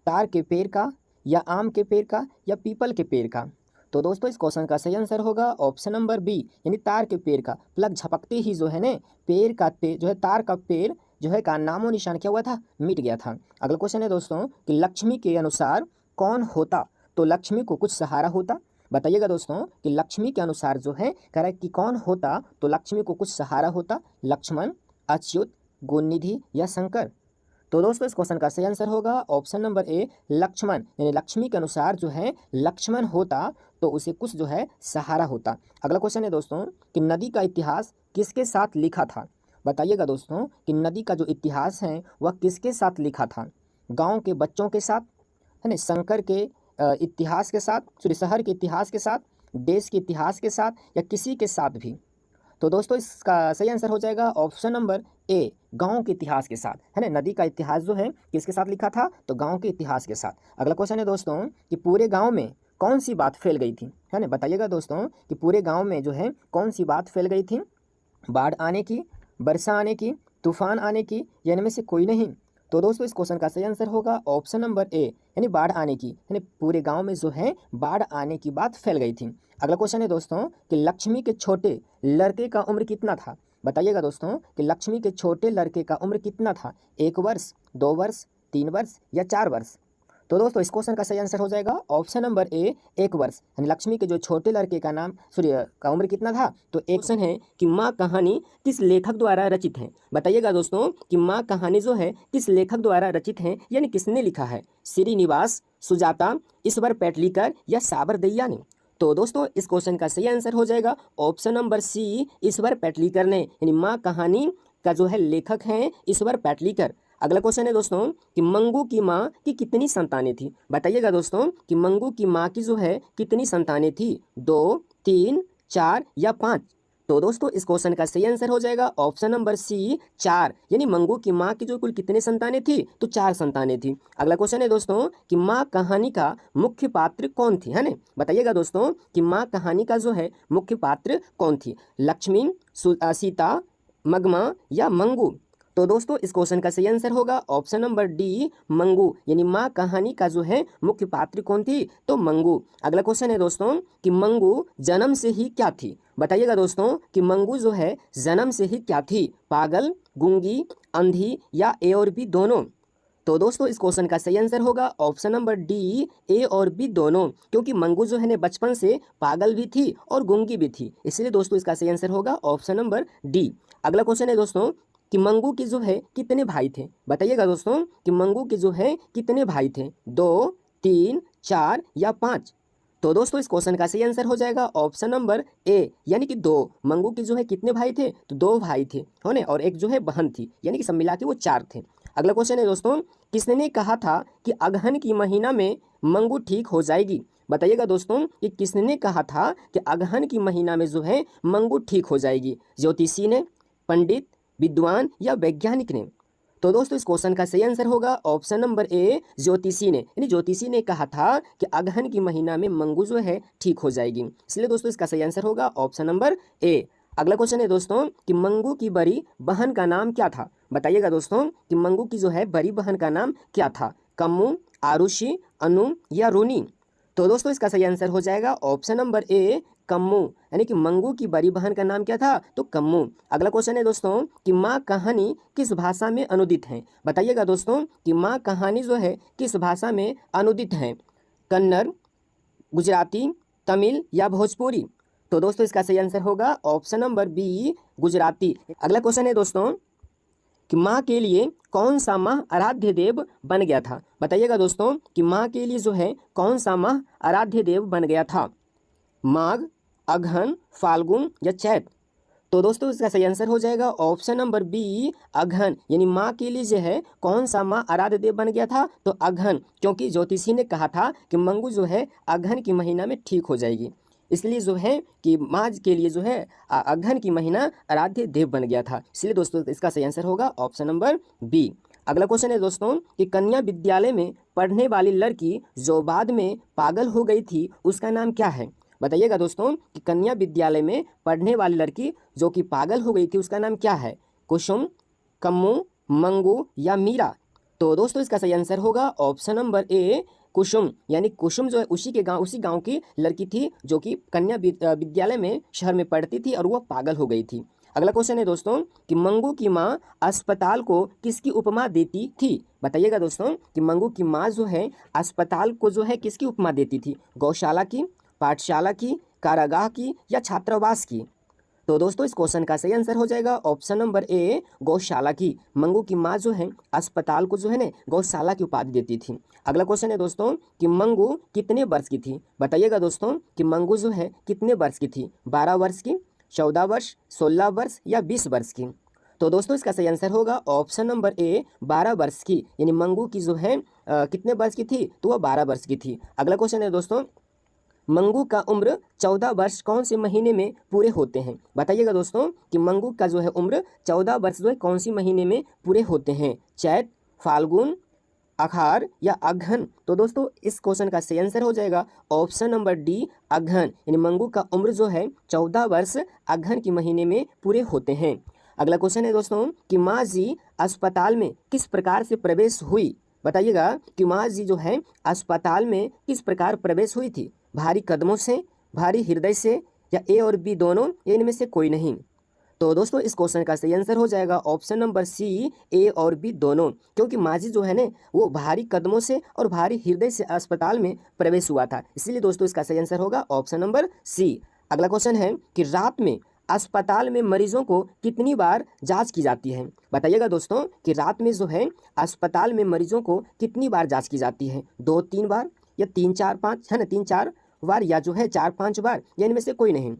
तार के पेड़ का, या आम के पेड़ का, या पीपल के पेड़ का। तो दोस्तों इस क्वेश्चन का सही आंसर होगा ऑप्शन नंबर बी, यानी तार के पेड़ का। पलक झपकते ही जो है ना पेड़ का जो है तार का पेड़ जो है का नामो निशान क्या हुआ था, मिट गया था। अगला क्वेश्चन है दोस्तों कि लक्ष्मी के अनुसार कौन होता। तो लक्ष्मी को कुछ सहारा होता। बताइएगा दोस्तों कि लक्ष्मी के अनुसार जो है कह रहा है कि कौन होता, तो लक्ष्मी को कुछ सहारा होता। लक्ष्मण, अच्युत, गोनिधि या शंकर। तो दोस्तों इस क्वेश्चन का सही आंसर होगा ऑप्शन नंबर ए लक्ष्मण, यानी लक्ष्मी के अनुसार जो है लक्ष्मण होता तो उसे कुछ जो है सहारा होता। अगला क्वेश्चन है दोस्तों कि नदी का इतिहास किसके साथ लिखा था। बताइएगा दोस्तों कि नदी का जो इतिहास है वह किसके साथ लिखा था। गांव के बच्चों के साथ, है ना, शंकर के इतिहास के साथ, सॉरी शहर के इतिहास के साथ, देश के इतिहास के साथ, या किसी के साथ भी। तो दोस्तों इसका सही आंसर हो जाएगा ऑप्शन नंबर ए गांव के इतिहास के साथ, है ना। नदी का इतिहास जो है किसके साथ लिखा था, तो गांव के इतिहास के साथ। अगला क्वेश्चन है दोस्तों कि पूरे गांव में कौन सी बात फैल गई थी, है ना। बताइएगा दोस्तों कि पूरे गांव में जो है कौन सी बात फैल गई थी। बाढ़ आने की, वर्षा आने की, तूफान आने की, या इनमें से कोई नहीं। तो दोस्तों इस क्वेश्चन का सही आंसर होगा ऑप्शन नंबर ए, यानी बाढ़ आने की, यानी पूरे गांव में जो है बाढ़ आने की बात फैल गई थी। अगला क्वेश्चन है दोस्तों कि लक्ष्मी के छोटे लड़के का उम्र कितना था। बताइएगा दोस्तों कि लक्ष्मी के छोटे लड़के का उम्र कितना था। 1 वर्ष, 2 वर्ष, 3 वर्ष या 4 वर्ष। तो दोस्तों इस क्वेश्चन का सही आंसर हो जाएगा ऑप्शन नंबर ए 1 वर्ष, यानी लक्ष्मी के जो छोटे लड़के का नाम सूर्य का उम्र कितना था, तो एक क्वेश्चन है कि माँ कहानी किस लेखक द्वारा रचित है। बताइएगा दोस्तों कि माँ कहानी जो है किस लेखक द्वारा रचित है, यानी किसने लिखा है। श्रीनिवास, सुजाता, ईश्वर पेटलीकर या साबर दहिया ने। तो दोस्तों इस क्वेश्चन का सही आंसर हो जाएगा ऑप्शन नंबर सी ईश्वर पेटलीकर ने, यानी माँ कहानी का जो है लेखक हैं ईश्वर पेटलीकर। अगला क्वेश्चन है दोस्तों कि मंगू की माँ की कितनी संतानें थी। बताइएगा दोस्तों कि मंगू की माँ की जो है कितनी संतानें थी। 2, 3, 4 या 5। तो दोस्तों इस क्वेश्चन का सही आंसर हो जाएगा ऑप्शन नंबर सी 4, यानी मंगू की माँ की जो कुल कितने संतानें थी, तो 4 संतानें थी। अगला क्वेश्चन है दोस्तों कि माँ कहानी का मुख्य पात्र कौन थी, है ना। बताइएगा दोस्तों कि माँ कहानी का जो है मुख्य पात्र कौन थी। लक्ष्मी, सीता, मगमा या मंगू। तो दोस्तों इस क्वेश्चन का सही आंसर होगा ऑप्शन नंबर डी मंगू, यानी माँ कहानी का जो है मुख्य पात्र कौन थी, तो मंगू। अगला क्वेश्चन है दोस्तों कि मंगू जन्म से ही क्या थी। बताइएगा दोस्तों कि मंगू जो है जन्म से ही क्या थी। पागल, गूंगी, अंधी या ए और बी दोनों। तो दोस्तों इस क्वेश्चन का सही आंसर होगा ऑप्शन नंबर डी ए और बी दोनों, क्योंकि मंगू जो है ने बचपन से पागल भी थी और गूंगी भी थी, इसलिए दोस्तों इसका सही आंसर होगा ऑप्शन नंबर डी। अगला क्वेश्चन है दोस्तों कि मंगू के जो है कितने भाई थे। बताइएगा दोस्तों कि मंगू के जो है कितने भाई थे। 2, 3, 4 या 5। तो दोस्तों इस क्वेश्चन का सही आंसर हो जाएगा ऑप्शन नंबर ए, यानी कि 2। मंगू के जो है कितने भाई थे, तो 2 भाई थे, है ना, और एक जो है बहन थी, यानी कि सब मिला के वो 4 थे। अगला क्वेश्चन है दोस्तों किसने कहा था कि अगहन की महीना में मंगू ठीक हो जाएगी। बताइएगा दोस्तों कि किसने कहा था कि अगहन की महीना में जो है मंगू ठीक हो जाएगी। ज्योतिषी ने, पंडित, विद्वान या वैज्ञानिक ने। तो दोस्तों इस क्वेश्चन का सही आंसर होगा ऑप्शन नंबर ए ज्योतिषी ने, यानी ज्योतिषी ने कहा था कि अगहन की महीना में मंगू जो है ठीक हो जाएगी, इसलिए दोस्तों इसका सही आंसर होगा ऑप्शन नंबर ए। अगला क्वेश्चन है दोस्तों कि मंगू की बड़ी बहन का नाम क्या था। बताइएगा दोस्तों कि मंगू की जो है बड़ी बहन का नाम क्या था। कम्मू, आरुषि, अनु या रोनी। तो दोस्तों इसका सही आंसर हो जाएगा ऑप्शन नंबर ए कम्मू, यानी कि मंगू की बड़ी बहन का नाम क्या था, तो कम्मू। अगला क्वेश्चन है दोस्तों कि माँ कहानी किस भाषा में अनुदित है। बताइएगा दोस्तों कि माँ कहानी जो है किस भाषा में अनुदित है। कन्नड़, गुजराती, तमिल या भोजपुरी। तो दोस्तों इसका सही आंसर होगा ऑप्शन नंबर बी गुजराती। अगला क्वेश्चन है दोस्तों कि माँ के लिए कौन सा माह आराध्य देव बन गया था। बताइएगा दोस्तों कि माँ के लिए जो है कौन सा माह आराध्य देव बन गया था। माघ, अगहन, फाल्गुन या चैत। तो दोस्तों इसका सही आंसर हो जाएगा ऑप्शन नंबर बी अगहन, यानी माँ के लिए जो है कौन सा माह आराध्य देव बन गया था, तो अगहन, क्योंकि ज्योतिषी ने कहा था कि मंगू जो है अगहन की महीना में ठीक हो जाएगी। इसलिए जो है कि माँ के लिए जो है अगहन की महीना आराध्य देव बन गया था। इसलिए दोस्तों इसका सही आंसर होगा ऑप्शन नंबर बी। अगला क्वेश्चन है दोस्तों कि कन्या विद्यालय में पढ़ने वाली लड़की जो बाद में पागल हो गई थी उसका नाम क्या है? बताइएगा दोस्तों कि कन्या विद्यालय में पढ़ने वाली लड़की जो कि पागल हो गई थी उसका नाम क्या है? कुसुम, कम्मू, मंगू या मीरा? तो दोस्तों इसका सही आंसर होगा ऑप्शन नंबर ए कुसुम। यानी कुसुम जो है उसी गांव की लड़की थी जो कि कन्या विद्यालय में शहर में पढ़ती थी और वह पागल हो गई थी। अगला क्वेश्चन है दोस्तों कि मंगू की माँ अस्पताल को किसकी उपमा देती थी? बताइएगा दोस्तों कि मंगू की माँ जो है अस्पताल को जो है किसकी उपमा देती थी? गौशाला की, पाठशाला की, कारागाह की या छात्रावास की? तो दोस्तों इस क्वेश्चन का सही आंसर हो जाएगा ऑप्शन नंबर ए गौशाला की। मंगू की माँ जो है अस्पताल को जो है ना गौशाला की उपाधि देती थी। अगला क्वेश्चन है दोस्तों कि मंगू कितने वर्ष की थी? बताइएगा दोस्तों कि मंगू जो है कितने वर्ष की थी? 12 वर्ष की, 14 वर्ष, 16 वर्ष या 20 वर्ष की? तो दोस्तों इसका सही आंसर होगा ऑप्शन नंबर ए 12 वर्ष की। यानी मंगू की जो है कितने वर्ष की थी? तो वह 12 वर्ष की थी। अगला क्वेश्चन है दोस्तों मंगू का उम्र 14 वर्ष कौन से महीने में पूरे होते हैं? बताइएगा दोस्तों कि मंगू का जो है उम्र 14 वर्ष जो है कौन सी महीने में पूरे होते हैं? चैत, फाल्गुन, आषाढ़ या अगहन? तो दोस्तों इस क्वेश्चन का सही आंसर हो जाएगा ऑप्शन नंबर डी अगहन। यानी मंगू का उम्र जो है 14 वर्ष अगहन के महीने में पूरे होते हैं। अगला क्वेश्चन है दोस्तों कि माँ जी अस्पताल में किस प्रकार से प्रवेश हुई? बताइएगा कि माँ जी जो है अस्पताल में किस प्रकार प्रवेश हुई थी? भारी कदमों से, भारी हृदय से या ए और बी दोनों, या इनमें से कोई नहीं? तो दोस्तों इस क्वेश्चन का सही आंसर हो जाएगा ऑप्शन नंबर सी ए और बी दोनों, क्योंकि माजी जो है ना वो भारी कदमों से और भारी हृदय से अस्पताल में प्रवेश हुआ था। इसलिए दोस्तों इसका सही आंसर होगा ऑप्शन नंबर सी। अगला क्वेश्चन है कि रात में अस्पताल में मरीजों को कितनी बार जांच की जाती है? बताइएगा दोस्तों कि रात में जो है अस्पताल में मरीजों को कितनी बार जांच की जाती है? 2-3 बार या 3-4-5, है ना, 3-4 बार या जो है 4-5 बार, या इनमें से कोई नहीं?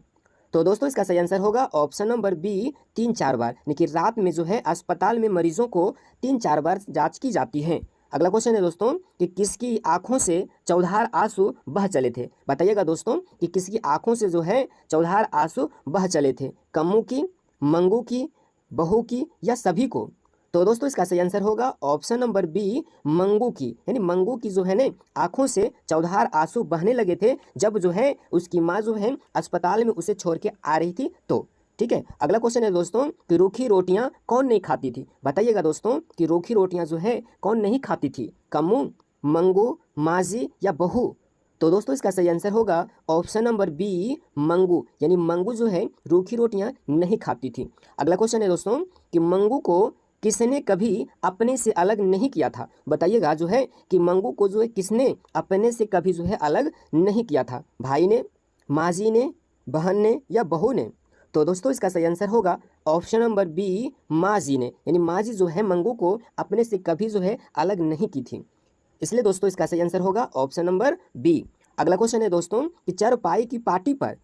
तो दोस्तों इसका सही आंसर होगा ऑप्शन नंबर बी 3-4 बार। यानी कि रात में जो है अस्पताल में मरीजों को 3-4 बार जांच की जाती है। अगला क्वेश्चन है दोस्तों कि किसकी आंखों से चौधार आंसू बह चले थे? बताइएगा दोस्तों कि किसकी आंखों से जो है चौधार आंसू बह चले थे? कम्मू की, मंगू की, बहू की या सभी को? तो दोस्तों इसका सही आंसर होगा ऑप्शन नंबर बी मंगू की। यानी मंगू की जो है ना आंखों से चौधार आंसू बहने लगे थे जब जो है उसकी माँ जो है अस्पताल में उसे छोड़ के आ रही थी। तो ठीक है, अगला क्वेश्चन है दोस्तों कि रूखी रोटियां कौन नहीं खाती थी? बताइएगा दोस्तों कि रूखी रोटियां जो है कौन नहीं खाती थी? कम्मू, मंगू, माजी या बहू? तो दोस्तों इसका सही आंसर होगा ऑप्शन नंबर बी मंगू। यानी मंगू जो है रूखी रोटियां नहीं खाती थी। अगला क्वेश्चन है दोस्तों कि मंगू को किसने कभी अपने से अलग नहीं किया था? बताइएगा जो है कि मंगू को जो है किसने अपने से कभी जो है अलग नहीं किया था? भाई ने, माजी ने, बहन ने या बहू ने? तो दोस्तों इसका सही आंसर होगा ऑप्शन नंबर बी माजी ने। यानी माजी जो है मंगू को अपने से कभी जो है अलग नहीं की थी। इसलिए दोस्तों इसका सही आंसर होगा ऑप्शन नंबर बी। अगला क्वेश्चन है दोस्तों कि चारपाई की पार्टी पर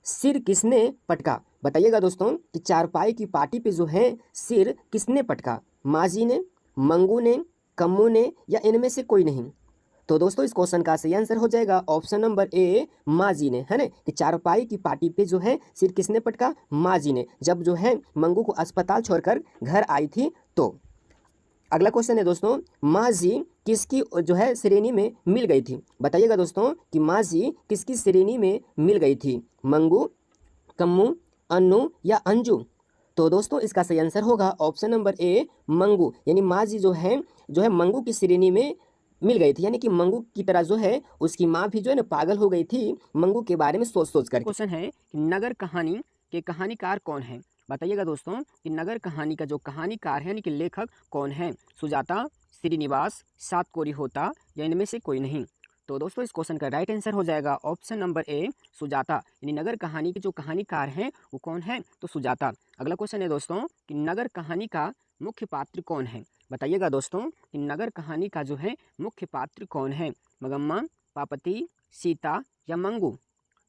सिर किसने पटका? बताइएगा दोस्तों कि चारपाई की पार्टी पे जो है सिर किसने पटका? माजी ने, मंगू ने, कम्मू ने या इनमें से कोई नहीं? तो दोस्तों इस क्वेश्चन का सही आंसर हो जाएगा ऑप्शन नंबर ए माजी ने, है ना, कि चारपाई की पार्टी पे जो है सिर किसने पटका? माजी ने, जब जो है मंगू को अस्पताल छोड़कर घर आई थी। तो अगला क्वेश्चन है दोस्तों माजी किसकी जो है श्रेणी में मिल गई थी? बताइएगा दोस्तों कि माजी किसकी श्रेणी में मिल गई थी? मंगू, कम्मू, अन्नू या अंजू? तो दोस्तों इसका सही आंसर होगा ऑप्शन नंबर ए मंगू। यानी माजी जो है मंगू की श्रेणी में मिल गई थी। यानी कि मंगू की तरह जो है उसकी माँ भी जो है ना पागल हो गई थी मंगू के बारे में सोच सोच कर। क्वेश्चन है कि नगर कहानी के कहानीकार कौन है? बताइएगा दोस्तों कि नगर कहानी का जो कहानीकार है यानी कि लेखक कौन है? सुजाता, श्रीनिवास, सात कोरी होता या इनमें से कोई नहीं? तो दोस्तों इस क्वेश्चन का राइट आंसर हो जाएगा ऑप्शन नंबर ए सुजाता। यानी नगर कहानी के जो कहानीकार हैं वो कौन है? तो सुजाता। अगला क्वेश्चन है दोस्तों कि नगर कहानी का मुख्य पात्र कौन है? बताइएगा दोस्तों कि नगर कहानी का जो है मुख्य पात्र कौन है? मगम्मा, पापति, सीता या मंगू?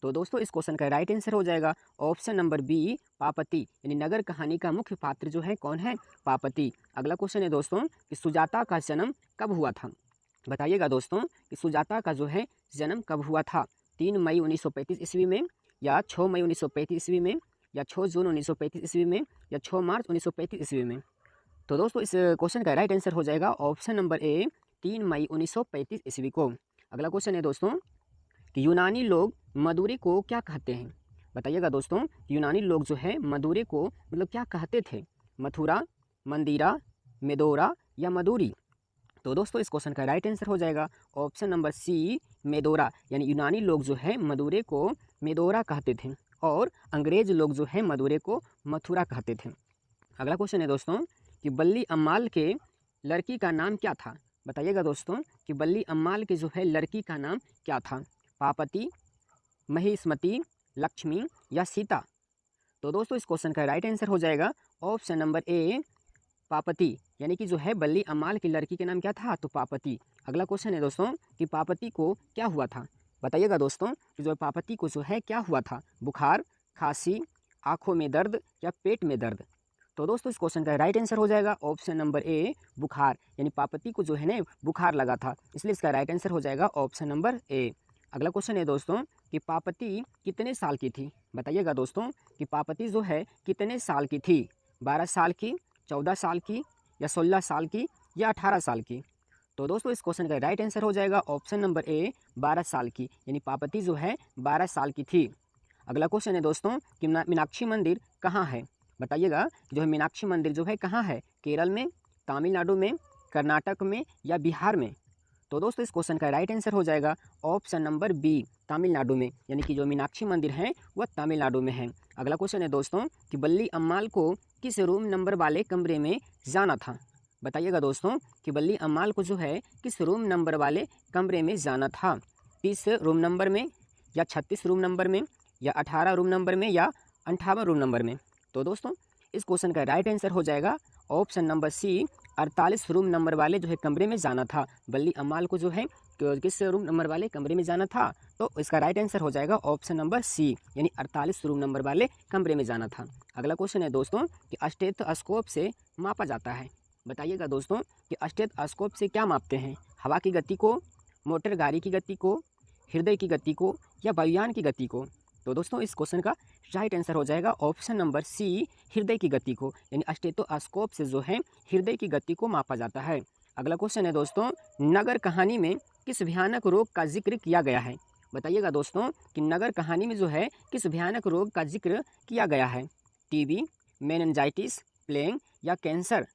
तो दोस्तों इस क्वेश्चन का राइट आंसर हो जाएगा ऑप्शन नंबर बी पापति। यानी नगर कहानी का मुख्य पात्र जो है कौन है? पापति। अगला क्वेश्चन है दोस्तों कि सुजाता का जन्म कब हुआ था? बताइएगा दोस्तों कि सुजाता का जो है जन्म कब हुआ था? 3 मई 1935 ईस्वी में, या 6 मई 1935 ईस्वी में, या 6 जून 1935 ईस्वी में, या 6 मार्च 1935 ईस्वी में। तो दोस्तों इस क्वेश्चन का राइट आंसर हो जाएगा ऑप्शन नंबर ए 3 मई 1935 ईस्वी को। अगला क्वेश्चन है दोस्तों कि यूनानी लोग मदुरै को क्या कहते हैं? बताइएगा दोस्तों, यूनानी लोग जो है मदुरै को मतलब क्या कहते थे? मथुरा, मंदिरा, मेदोरा या मदुरी? तो दोस्तों इस क्वेश्चन का राइट आंसर हो जाएगा ऑप्शन नंबर सी मेदोरा, यानी यूनानी लोग जो है मदुरै को मेदोरा कहते थे और अंग्रेज लोग जो है मदुरै को मथुरा कहते थे। अगला क्वेश्चन है दोस्तों कि बल्ली अम्माल के लड़की का नाम क्या था? बताइएगा दोस्तों कि बल्ली अम्माल के जो है लड़की का नाम क्या था? पापति, महिष्मति, लक्ष्मी या सीता? तो दोस्तों इस क्वेश्चन का राइट आंसर हो जाएगा ऑप्शन नंबर ए पापति, यानी कि जो है बल्ली अम्माल की लड़की के नाम क्या था? तो पापति। अगला क्वेश्चन है दोस्तों कि पापति को क्या हुआ था? बताइएगा दोस्तों कि जो पापति को जो है क्या हुआ था? बुखार, खांसी, आँखों में दर्द या पेट में दर्द? तो दोस्तों इस क्वेश्चन का राइट आंसर हो जाएगा ऑप्शन नंबर ए बुखार, यानी पापति को जो है ना बुखार लगा था, इसलिए इसका राइट आंसर हो जाएगा ऑप्शन नंबर ए। अगला क्वेश्चन है दोस्तों कि पापति कितने साल की थी? बताइएगा दोस्तों कि पापति जो है कितने साल की थी? 12 साल की, 14 साल की या 16 साल की या 18 साल की? तो दोस्तों इस क्वेश्चन का राइट आंसर हो जाएगा ऑप्शन नंबर ए 12 साल की, यानी पापति जो है 12 साल की थी। अगला क्वेश्चन है दोस्तों कि मीनाक्षी मंदिर कहाँ है? बताइएगा जो है मीनाक्षी मंदिर जो है कहाँ है? केरल में, तमिलनाडु में, कर्नाटक में या बिहार में? तो दोस्तों इस क्वेश्चन का राइट आंसर हो जाएगा ऑप्शन नंबर बी तमिलनाडु में, यानी कि जो मीनाक्षी मंदिर है वह तमिलनाडु में है। अगला क्वेश्चन है दोस्तों कि बल्ली अम्माल को किस रूम नंबर वाले कमरे में जाना था? बताइएगा दोस्तों कि बल्ली अम्माल को जो है किस रूम नंबर वाले कमरे में जाना था? 30 रूम नंबर में, या 36 रूम नंबर में, या 18 रूम नंबर में, या 58 रूम नंबर में? तो दोस्तों इस क्वेश्चन का राइट आंसर हो जाएगा option number C 48 room number वाले जो है कमरे में जाना था। बल्ली अम्माल को जो है किस रूम नंबर वाले कमरे में जाना था? तो इसका राइट आंसर हो जाएगा ऑप्शन नंबर सी, यानी 48 रूम नंबर वाले कमरे में जाना था। अगला क्वेश्चन है दोस्तों कि स्टेथोस्कोप से मापा जाता है। बताइएगा दोस्तों कि स्टेथोस्कोप से क्या मापते हैं? हवा की गति को, मोटर गाड़ी की गति को, हृदय की गति को या वायुयान की गति को? तो दोस्तों इस क्वेश्चन का राइट आंसर हो जाएगा ऑप्शन नंबर सी हृदय की गति को, यानी स्टेथोस्कोप से जो है हृदय की गति को मापा जाता है। अगला क्वेश्चन है दोस्तों नगर कहानी में किस भयानक रोग का जिक्र किया गया है? बताइएगा दोस्तों कि नगर कहानी में जो है किस भयानक रोग का जिक्र किया गया है? टीबी, मेनिंजाइटिस, प्लेग या कैंसर?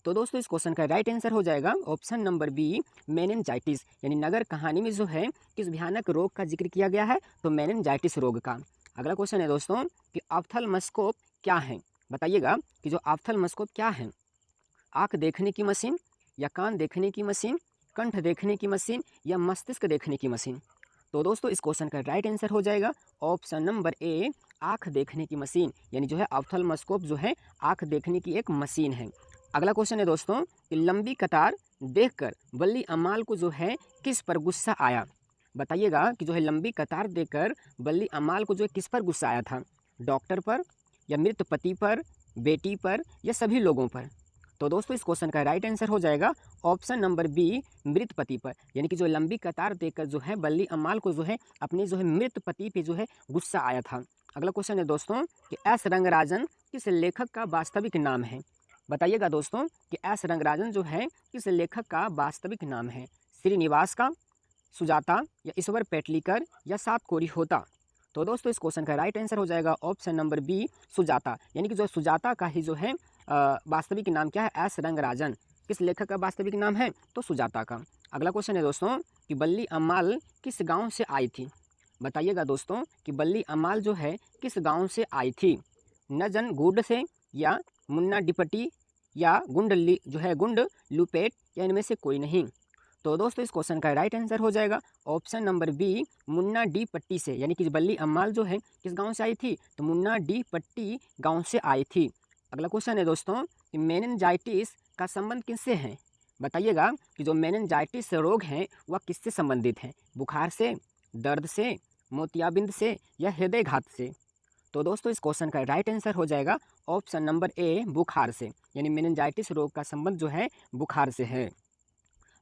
तो दोस्तों इस क्वेश्चन का राइट आंसर हो जाएगा ऑप्शन नंबर बी मेनिंजाइटिस, यानी नगर कहानी में जो है किस भयानक रोग का जिक्र किया गया है? तो मेनिंजाइटिस रोग का। अगला क्वेश्चन है दोस्तों कि ऑप्थेल्मोस्कोप क्या है? बताइएगा कि जो ऑप्थेल्मोस्कोप क्या है? आँख देखने की मशीन, या कान देखने की मशीन, कंठ देखने की मशीन या मस्तिष्क देखने की मशीन? तो दोस्तों इस क्वेश्चन का राइट आंसर हो जाएगा ऑप्शन नंबर ए आँख देखने की मशीन, यानी जो है ऑप्थेल्मोस्कोप जो है आँख देखने की एक मशीन है। अगला क्वेश्चन है दोस्तों कि लंबी कतार देखकर बल्ली अम्माल को जो है किस पर गुस्सा आया? बताइएगा कि जो है लंबी कतार देखकर बल्ली अम्माल को जो है किस पर गुस्सा आया था? डॉक्टर पर, या मृत पति पर, बेटी पर या सभी लोगों पर? तो दोस्तों इस क्वेश्चन का राइट आंसर हो जाएगा ऑप्शन नंबर बी मृत पति पर, यानी कि जो लंबी कतार देखकर जो है बल्ली अम्माल को जो है अपने जो है मृत पति पे जो है गुस्सा आया था। अगला क्वेश्चन है दोस्तों कि एस रंगराजन किस लेखक का वास्तविक नाम है? बताइएगा दोस्तों कि एस रंगराजन जो है किस लेखक का वास्तविक नाम है? श्रीनिवास का, सुजाता या ईश्वर पेटलीकर या सात कोरी होता? तो दोस्तों इस क्वेश्चन का राइट आंसर हो जाएगा ऑप्शन नंबर बी सुजाता, यानी कि जो सुजाता का ही जो है वास्तविक नाम क्या है? एस रंगराजन। किस लेखक का वास्तविक नाम है? तो सुजाता का। अगला क्वेश्चन है दोस्तों कि बल्ली अम्माल किस गांव से आई थी? बताइएगा दोस्तों कि बल्ली अम्माल जो है किस गांव से आई थी? नजनगुड से, या मुन्ना डिपटी, या गुंडली जो है गुंड लुपेट, या इनमें से कोई नहीं? तो दोस्तों इस क्वेश्चन का राइट आंसर हो जाएगा ऑप्शन नंबर बी मुन्ना डी पट्टी से, यानी कि बल्ली अम्माल जो है किस गांव से आई थी? तो मुन्ना डी पट्टी गांव से आई थी। अगला क्वेश्चन है दोस्तों कि मेनिंजाइटिस का संबंध किससे है? बताइएगा कि जो मेनिंजाइटिस रोग है वह किससे संबंधित है? बुखार से, दर्द से, मोतियाबिंद से या हृदयघात से? तो दोस्तों इस क्वेश्चन का राइट आंसर हो जाएगा ऑप्शन नंबर ए बुखार से, यानी मेनिंजाइटिस रोग का संबंध जो है बुखार से है।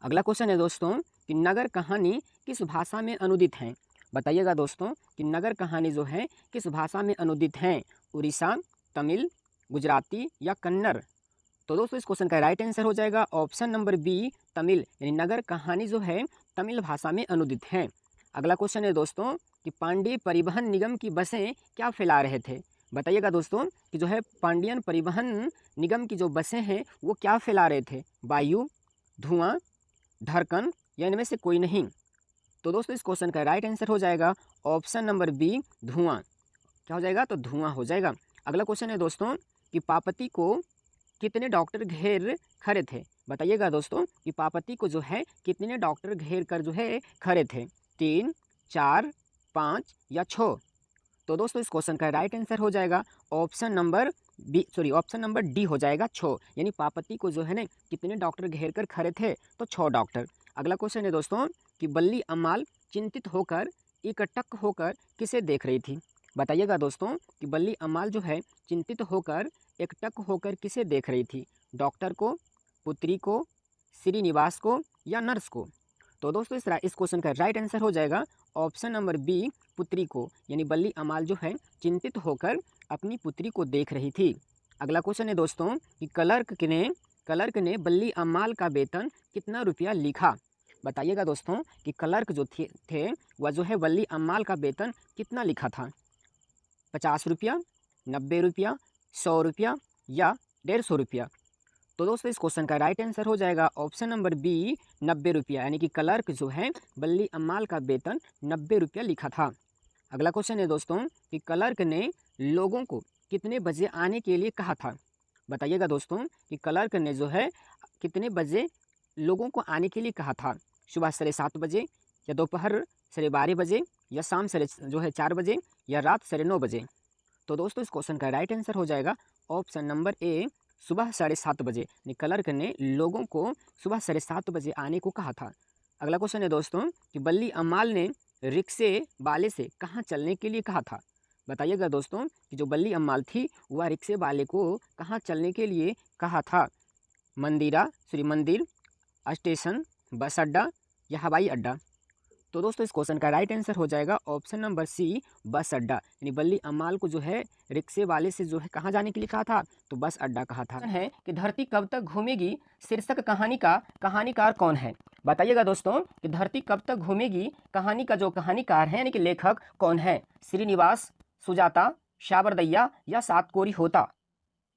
अगला क्वेश्चन है दोस्तों कि नगर कहानी किस भाषा में अनुदित है? बताइएगा दोस्तों कि नगर कहानी जो है किस भाषा में अनुदित हैं, उड़ीसा, तमिल, गुजराती या कन्नड़। तो दोस्तों इस क्वेश्चन का राइट आंसर हो जाएगा ऑप्शन नंबर बी, तमिल, यानी नगर कहानी जो है तमिल भाषा में अनुदित है। अगला क्वेश्चन है दोस्तों कि पांडे परिवहन निगम की बसें क्या फैला रहे थे। बताइएगा दोस्तों कि जो है पांडियन परिवहन निगम की जो बसें हैं वो क्या फैला रहे थे, वायु, धुआं, धड़कन या इनमें से कोई नहीं। तो दोस्तों इस क्वेश्चन का राइट आंसर हो जाएगा ऑप्शन नंबर बी, धुआं। क्या हो जाएगा, तो धुआं हो जाएगा। अगला क्वेश्चन है दोस्तों कि पापती को कितने डॉक्टर घेर खड़े थे। बताइएगा दोस्तों कि पापती को जो है कितने डॉक्टर घेर कर जो है खड़े थे, 3, 4, 5 या 6। तो दोस्तों इस क्वेश्चन का राइट आंसर हो जाएगा ऑप्शन नंबर डी हो जाएगा 6, यानी पापती को जो है ना कितने डॉक्टर घेर कर खड़े थे, तो 6 डॉक्टर। अगला क्वेश्चन है दोस्तों कि बल्ली अम्माल चिंतित होकर एकटक होकर किसे देख रही थी। बताइएगा दोस्तों कि बल्ली अम्माल जो है चिंतित होकर एकटक होकर किसे देख रही थी, डॉक्टर को, पुत्री को, श्रीनिवास को या नर्स को। तो दोस्तों इस क्वेश्चन का राइट आंसर हो जाएगा ऑप्शन नंबर बी, पुत्री को, यानी बल्ली अम्माल जो है चिंतित होकर अपनी पुत्री को देख रही थी। अगला क्वेश्चन है दोस्तों कि क्लर्क ने बल्ली अम्माल का वेतन कितना रुपया लिखा। बताइएगा दोस्तों कि क्लर्क जो थे वह जो है बल्ली अम्माल का वेतन कितना लिखा था, 50 रुपया, 90 रुपया, 100 रुपया या 150 रुपया। तो दोस्तों इस क्वेश्चन का राइट आंसर हो जाएगा ऑप्शन नंबर बी, 90 रुपया, यानी कि क्लर्क जो है बल्ली अम्माल का वेतन 90 रुपया लिखा था। अगला क्वेश्चन है दोस्तों कि क्लर्क ने लोगों को कितने बजे आने के लिए कहा था। बताइएगा दोस्तों कि क्लर्क ने जो है कितने बजे लोगों को आने के लिए कहा था, सुबह 7:30 बजे या दोपहर 12:30 बजे या शाम 4 बजे या रात 9:30 बजे। तो दोस्तों इस क्वेश्चन का राइट आंसर हो जाएगा ऑप्शन नंबर ए, सुबह 7:30 बजे, यानी क्लर्क ने लोगों को सुबह 7:30 बजे आने को कहा था। अगला क्वेश्चन है दोस्तों कि बल्ली अम्माल ने रिक्शे वाले से कहाँ चलने के लिए कहा था। बताइएगा दोस्तों कि जो बल्ली अम्माल थी वह रिक्शे वाले को कहाँ चलने के लिए कहा था, मंदिर, स्टेशन, बस अड्डा या हवाई अड्डा। तो दोस्तों इस क्वेश्चन का राइट आंसर हो जाएगा ऑप्शन नंबर सी, बस अड्डा, यानी बल्ली अम्माल को जो है रिक्शे वाले से जो है कहाँ जाने के लिए कहा था, तो बस अड्डा कहा था। है कि धरती कब तक घूमेगी शीर्षक कहानी का कहानीकार कौन है। बताइएगा दोस्तों कि धरती कब तक घूमेगी कहानी का जो कहानीकार है यानी कि लेखक कौन है, श्रीनिवास, सुजाता, शाबरदैया या सातकोरी होता।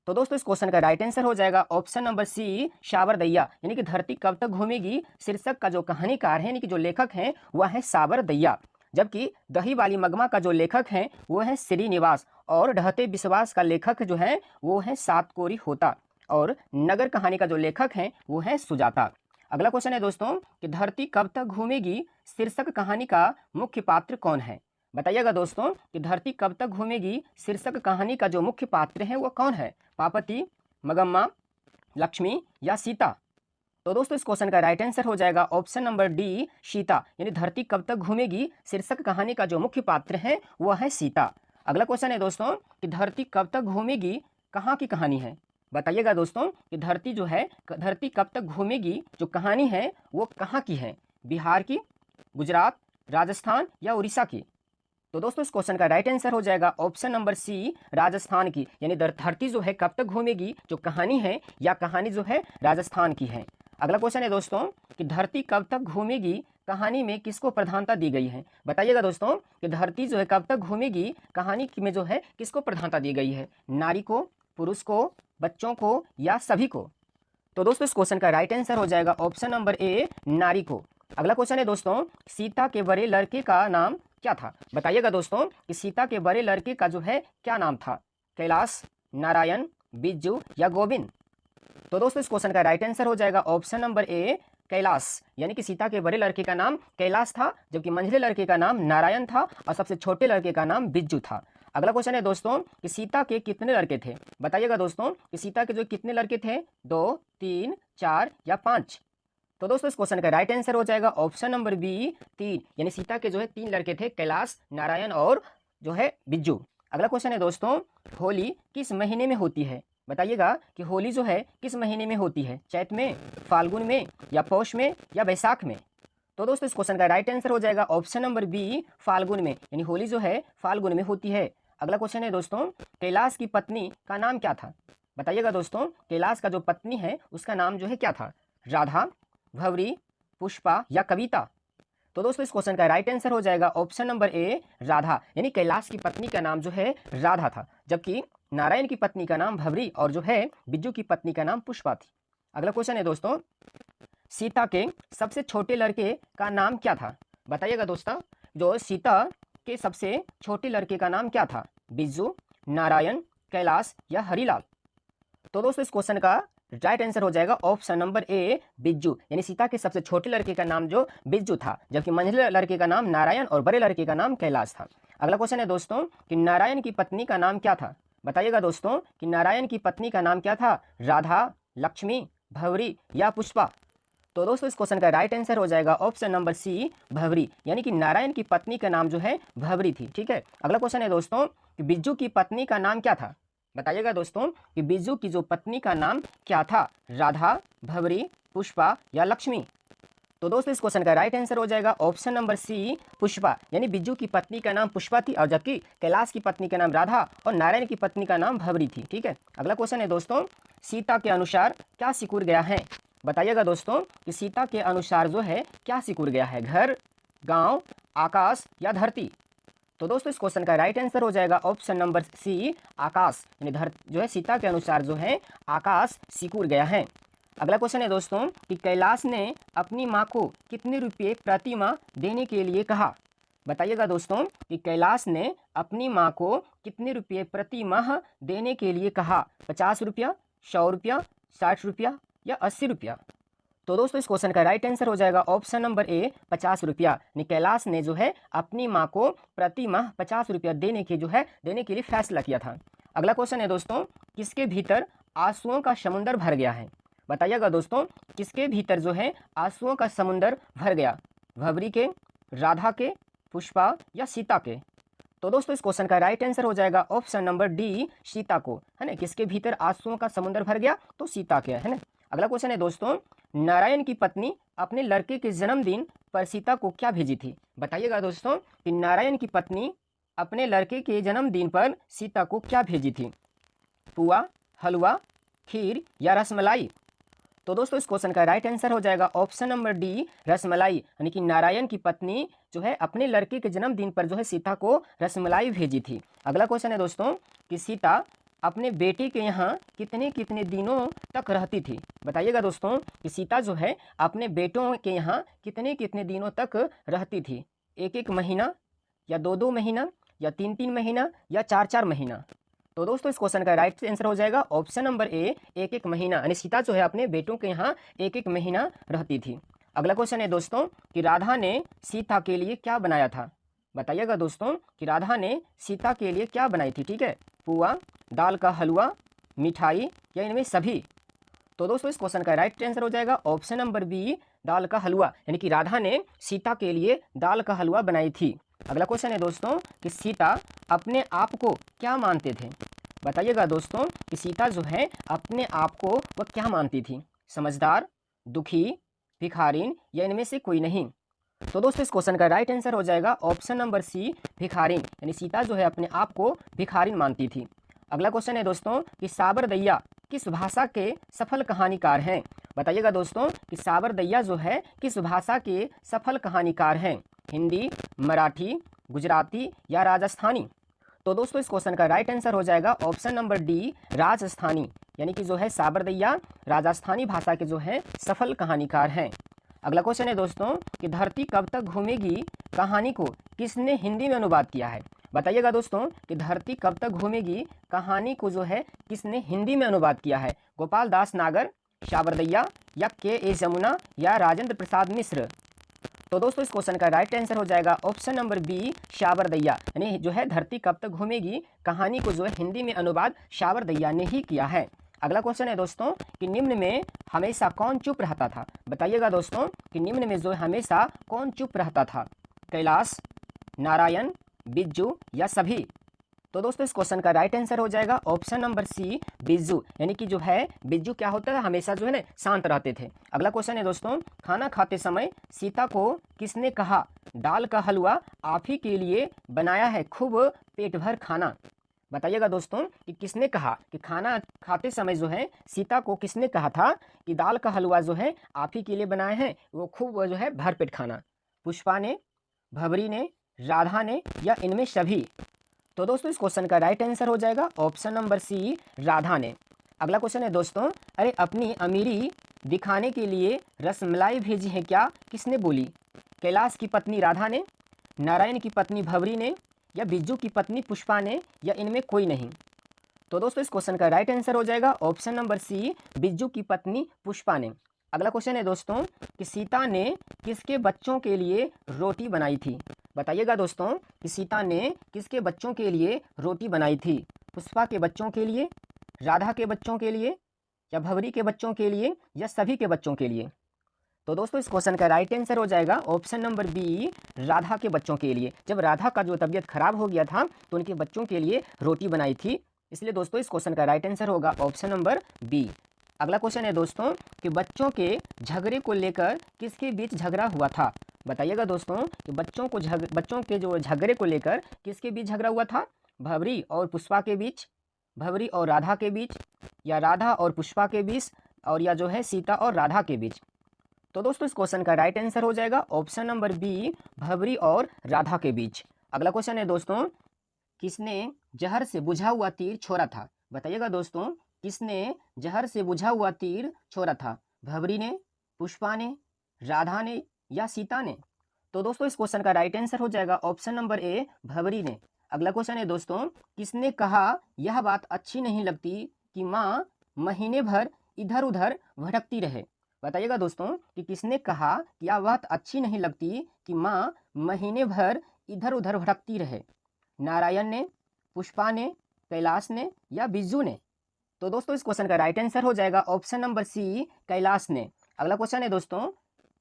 तो दोस्तों इस क्वेश्चन का राइट आंसर हो जाएगा ऑप्शन नंबर सी, शाबरदैया, यानी कि धरती कब तक घूमेगी शीर्षक का जो कहानीकार है यानी कि जो लेखक हैं वह है साबरदैया। जबकि दही वाली मगमा का जो लेखक है वो है श्रीनिवास और ढहते विश्वास का लेखक जो है वो है सातकोरी होता और नगर कहानी का जो लेखक है वो है सुजाता। अगला क्वेश्चन है दोस्तों कि धरती कब तक घूमेगी शीर्षक कहानी का मुख्य पात्र कौन है। बताइएगा दोस्तों कि धरती कब तक घूमेगी शीर्षक कहानी का जो मुख्य पात्र है वो कौन है, पापती, मगम्मा, लक्ष्मी या सीता। तो दोस्तों इस क्वेश्चन का राइट आंसर हो जाएगा ऑप्शन नंबर डी, सीता, यानी धरती कब तक घूमेगी शीर्षक कहानी का जो मुख्य पात्र है वह है सीता। अगला क्वेश्चन है दोस्तों कि धरती कब तक घूमेगी कहाँ की कहानी है। बताइएगा दोस्तों कि धरती कब तक घूमेगी जो कहानी है वो कहाँ की है, बिहार की, गुजरात, राजस्थान या उड़ीसा की। तो दोस्तों इस क्वेश्चन का राइट आंसर हो जाएगा ऑप्शन नंबर सी, राजस्थान की, यानी धरती जो है कब तक घूमेगी जो कहानी है या कहानी जो है राजस्थान की है। अगला क्वेश्चन है दोस्तों कि धरती कब तक घूमेगी कहानी में किसको प्रधानता दी गई है। बताइएगा दोस्तों कि धरती जो है कब तक घूमेगी कहानी में जो है किसको प्रधानता दी गई है, नारी को, पुरुष को, बच्चों को या सभी को। तो दोस्तों इस क्वेश्चन का राइट आंसर हो जाएगा ऑप्शन नंबर ए, नारी को। अगला क्वेश्चन है दोस्तों सीता के बड़े लड़के का नाम क्या था। बताइएगा दोस्तों कि सीता के बड़े लड़के का जो है क्या नाम था, कैलाश, नारायण, बिज्जू या गोविंद। तो दोस्तों इस क्वेश्चन का राइट आंसर हो जाएगा ऑप्शन नंबर ए, कैलाश, यानी कि सीता के बड़े लड़के का नाम कैलाश था जबकि मंझले लड़के का नाम नारायण था और सबसे छोटे लड़के का नाम बिज्जू था। अगला क्वेश्चन है दोस्तों कि सीता के कितने लड़के थे। बताइएगा दोस्तों कि सीता के जो कितने लड़के थे, 2, 3, 4 या 5। तो दोस्तों इस क्वेश्चन का राइट आंसर हो जाएगा ऑप्शन नंबर बी, 3, यानी सीता के जो है 3 लड़के थे, कैलाश, नारायण और जो है बिज्जू। अगला क्वेश्चन है दोस्तों होली किस महीने में होती है। बताइएगा कि होली जो है किस महीने में होती है, चैत में, फाल्गुन में या पौष में या बैसाख में। तो दोस्तों इस क्वेश्चन का राइट आंसर हो जाएगा ऑप्शन नंबर बी, फाल्गुन में, यानी होली जो है फाल्गुन में होती है। अगला क्वेश्चन है दोस्तों, कैलाश की पत्नी का नाम क्या था? बताइएगा दोस्तों, कैलाश का जो पत्नी है उसका नाम जो है क्या था? राधा, भंवरी, पुष्पा या कविता? तो दोस्तों इस क्वेश्चन का राइट आंसर हो जाएगा ऑप्शन नंबर ए, राधा, यानी कैलाश की पत्नी का नाम जो है राधा था, जबकि नारायण की पत्नी का नाम भंवरी और जो है बिज्जू की पत्नी का नाम पुष्पा थी। अगला क्वेश्चन है दोस्तों, सीता के सबसे छोटे लड़के का नाम क्या था? बताइएगा दोस्तों, जो सीता के सबसे छोटे लड़के का नाम क्या था? बिज्जू, नारायण, कैलाश या हरिलाल? तो दोस्तों इस क्वेश्चन का राइट आंसर हो जाएगा ऑप्शन नंबर ए, बिज्जू, यानी सीता के सबसे छोटे लड़के का नाम जो बिज्जू था, जबकि मंझले लड़के का नाम नारायण और बड़े लड़के का नाम कैलाश था। अगला क्वेश्चन है दोस्तों कि नारायण की पत्नी का नाम क्या था? बताइएगा दोस्तों कि नारायण की पत्नी का नाम क्या था? राधा, लक्ष्मी, भंवरी या पुष्पा? तो दोस्तों इस क्वेश्चन का राइट आंसर हो जाएगा ऑप्शन नंबर सी, भंवरी, यानी कि नारायण की पत्नी का नाम जो है भंवरी थी। ठीक है। अगला क्वेश्चन है दोस्तों कि बिज्जू की पत्नी का नाम क्या था? बताइएगा दोस्तों कि बिज्जू की जो पत्नी का नाम क्या था? राधा, भंवरी, पुष्पा या लक्ष्मी? तो दोस्तों इस क्वेश्चन का राइट आंसर हो जाएगा ऑप्शन नंबर सी, पुष्पा, यानी बिज्जू की पत्नी का नाम पुष्पा थी और जबकि कैलाश की पत्नी का नाम राधा और नारायण की पत्नी का नाम भंवरी थी। ठीक है। अगला क्वेश्चन है दोस्तों, सीता के अनुसार क्या सिकुड़ गया है? बताइएगा दोस्तों कि सीता के अनुसार जो है क्या सिकुड़ गया है? घर, गांव, आकाश या धरती? तो दोस्तों इस क्वेश्चन का राइट आंसर हो जाएगा ऑप्शन नंबर सी, आकाश, यानी जो है सीता के अनुसार जो है आकाश सिकुड़ गया है। अगला क्वेश्चन है दोस्तों कि कैलाश ने अपनी माँ को कितने रुपये प्रति माह देने के लिए कहा? बताइएगा दोस्तों कि कैलाश ने अपनी माँ को कितने रुपये प्रति माह देने के लिए कहा? 50 रुपया, 100 रुपया, 60 रुपया या 80 रुपया? तो दोस्तों इस क्वेश्चन का राइट आंसर हो जाएगा ऑप्शन नंबर ए, 50 रुपया, यानी कैलाश ने जो है अपनी माँ को प्रति माह 50 रुपया देने के लिए फैसला किया था। अगला क्वेश्चन है दोस्तों, किसके भीतर आंसुओं का समुंदर भर गया है? बताइएगा दोस्तों, किसके भीतर जो है आंसुओं का समुंदर भर गया? भंवरी के, राधा के, पुष्पा या सीता के? तो दोस्तों इस क्वेश्चन का राइट आंसर हो जाएगा ऑप्शन नंबर डी, सीता को, है ना। किसके भीतर आंसुओं का समुंदर भर गया? तो सीता के, है ना। अगला क्वेश्चन है दोस्तों, नारायण की पत्नी अपने लड़के के जन्मदिन पर सीता को क्या भेजी थी? बताइएगा दोस्तों कि नारायण की पत्नी अपने लड़के के जन्मदिन पर सीता को क्या भेजी थी? पुआ, हलवा, खीर या रसमलाई? तो दोस्तों इस क्वेश्चन का राइट आंसर हो जाएगा ऑप्शन नंबर डी, रसमलाई, यानी कि नारायण की पत्नी जो है अपने लड़के के जन्मदिन पर जो है सीता को रसमलाई भेजी थी। अगला क्वेश्चन है दोस्तों कि सीता अपने बेटे के यहाँ कितने कितने दिनों तक रहती थी? बताइएगा दोस्तों कि सीता जो है अपने बेटों के यहाँ कितने कितने दिनों तक रहती थी? 1-1 महीना या 2-2 महीना या 3-3 महीना या 4-4 महीना? तो दोस्तों इस क्वेश्चन का राइट आंसर हो जाएगा ऑप्शन नंबर ए, 1-1 महीना, यानी सीता जो है अपने बेटों के यहाँ 1-1 महीना रहती थी। अगला क्वेश्चन है दोस्तों कि राधा ने सीता के लिए क्या बनाया था? बताइएगा दोस्तों कि राधा ने सीता के लिए क्या बनाई थी? ठीक है। पुआ, दाल का हलवा, मिठाई या इनमें सभी? तो दोस्तों इस क्वेश्चन का राइट आंसर हो जाएगा ऑप्शन नंबर बी, दाल का हलवा, यानी कि राधा ने सीता के लिए दाल का हलवा बनाई थी। अगला क्वेश्चन है दोस्तों कि सीता अपने आप को क्या मानते थे? बताइएगा दोस्तों कि सीता जो है अपने आप को वह क्या मानती थी? समझदार, दुखी, भिखारिन या इनमें से कोई नहीं? तो दोस्तों इस क्वेश्चन का राइट आंसर हो जाएगा ऑप्शन नंबर सी, भिखारिन, यानी सीता जो है अपने आप को भिखारिन मानती थी। अगला क्वेश्चन है दोस्तों कि साबरदैया किस भाषा के सफल कहानीकार हैं? बताइएगा दोस्तों कि साबरदैया जो है किस भाषा के सफल कहानीकार हैं? हिंदी, मराठी, गुजराती या राजस्थानी? तो दोस्तों इस क्वेश्चन का राइट आंसर हो जाएगा ऑप्शन नंबर डी, राजस्थानी, यानी कि जो है साबरदैया राजस्थानी भाषा के जो है सफल कहानीकार हैं। अगला क्वेश्चन है दोस्तों कि धरती कब तक घूमेगी कहानी को किसने हिंदी में अनुवाद किया है? बताइएगा दोस्तों कि धरती कब तक घूमेगी कहानी को जो है किसने हिंदी में अनुवाद किया है? गोपाल दास नागर, साबरदैया या के जमुना या राजेंद्र प्रसाद मिश्र? तो दोस्तों इस क्वेश्चन का राइट आंसर हो जाएगा ऑप्शन नंबर बी, साबरदैया, यानी जो है धरती कब तक घूमेगी कहानी को जो है हिंदी में अनुवाद साबरदैया ने ही किया है। अगला क्वेश्चन है दोस्तों कि निम्न में हमेशा कौन चुप रहता था? बताइएगा दोस्तों कि निम्न में जो है हमेशा कौन चुप रहता था? कैलाश, नारायण, बिज्जू या सभी? तो दोस्तों इस क्वेश्चन का राइट आंसर हो जाएगा ऑप्शन नंबर सी, बिज्जू। यानी कि जो है बिज्जू क्या होता है, हमेशा जो है ना शांत रहते थे। अगला क्वेश्चन है दोस्तों, खाना खाते समय सीता को किसने कहा दाल का हलवा आप ही के लिए बनाया है, खूब पेट भर खाना। बताइएगा दोस्तों कि किसने कहा कि खाना खाते समय जो है सीता को किसने कहा था कि दाल का हलवा जो है आप ही के लिए बनाए हैं, वो खूब जो है भरपेट खाना। पुष्पा ने, भंवरी ने, राधा ने या इनमें सभी। तो दोस्तों इस क्वेश्चन का राइट आंसर हो जाएगा ऑप्शन नंबर सी, राधा ने। अगला क्वेश्चन है दोस्तों, अरे अपनी अमीरी दिखाने के लिए रसमलाई भेजी है क्या, किसने बोली? कैलाश की पत्नी राधा ने, नारायण की पत्नी भंवरी ने या बिज्जू की पत्नी पुष्पा ने या इनमें कोई नहीं। तो दोस्तों इस क्वेश्चन का राइट आंसर हो जाएगा ऑप्शन नंबर सी, बिज्जू की पत्नी पुष्पा ने। अगला क्वेश्चन है दोस्तों कि सीता ने किसके बच्चों के लिए रोटी बनाई थी? बताइएगा दोस्तों कि सीता ने किसके बच्चों के लिए रोटी बनाई थी? पुष्पा के बच्चों के लिए, राधा के बच्चों के लिए या भंवरी के बच्चों के लिए या सभी के बच्चों के लिए। तो दोस्तों इस क्वेश्चन का राइट आंसर हो जाएगा ऑप्शन नंबर बी, राधा के बच्चों के लिए। जब राधा का जो तबीयत खराब हो गया था तो उनके बच्चों के लिए रोटी बनाई थी, इसलिए दोस्तों इस क्वेश्चन का राइट आंसर होगा ऑप्शन नंबर बी। अगला क्वेश्चन है दोस्तों कि बच्चों के झगड़े को लेकर किसके बीच झगड़ा हुआ था? बताइएगा दोस्तों कि बच्चों के जो झगड़े को लेकर किसके बीच झगड़ा हुआ था? भंवरी और पुष्पा के बीच, भंवरी और राधा के बीच या राधा और पुष्पा के बीच और या जो है सीता और राधा के बीच। तो दोस्तों इस क्वेश्चन का राइट आंसर हो जाएगा ऑप्शन नंबर बी, भंवरी और राधा के बीच। अगला क्वेश्चन है दोस्तों, किसने जहर से बुझा हुआ तीर छोड़ा था? बताइएगा दोस्तों किसने जहर से बुझा हुआ तीर छोड़ा था? भंवरी ने, पुष्पा ने, राधा ने या सीता ने? तो दोस्तों इस क्वेश्चन का राइट आंसर हो जाएगा ऑप्शन नंबर ए, भंवरी ने। अगला क्वेश्चन है दोस्तों, किसने कहा यह बात अच्छी नहीं लगती कि माँ महीने भर इधर उधर भटकती रहे? बताइएगा दोस्तों कि किसने कहा कि यह बात अच्छी नहीं लगती कि माँ महीने भर इधर उधर भटकती रहे? नारायण ने, पुष्पा ने, कैलाश ने या बिज्जू ने? तो दोस्तों इस क्वेश्चन का राइट आंसर हो जाएगा ऑप्शन नंबर सी, कैलाश ने। अगला क्वेश्चन है दोस्तों,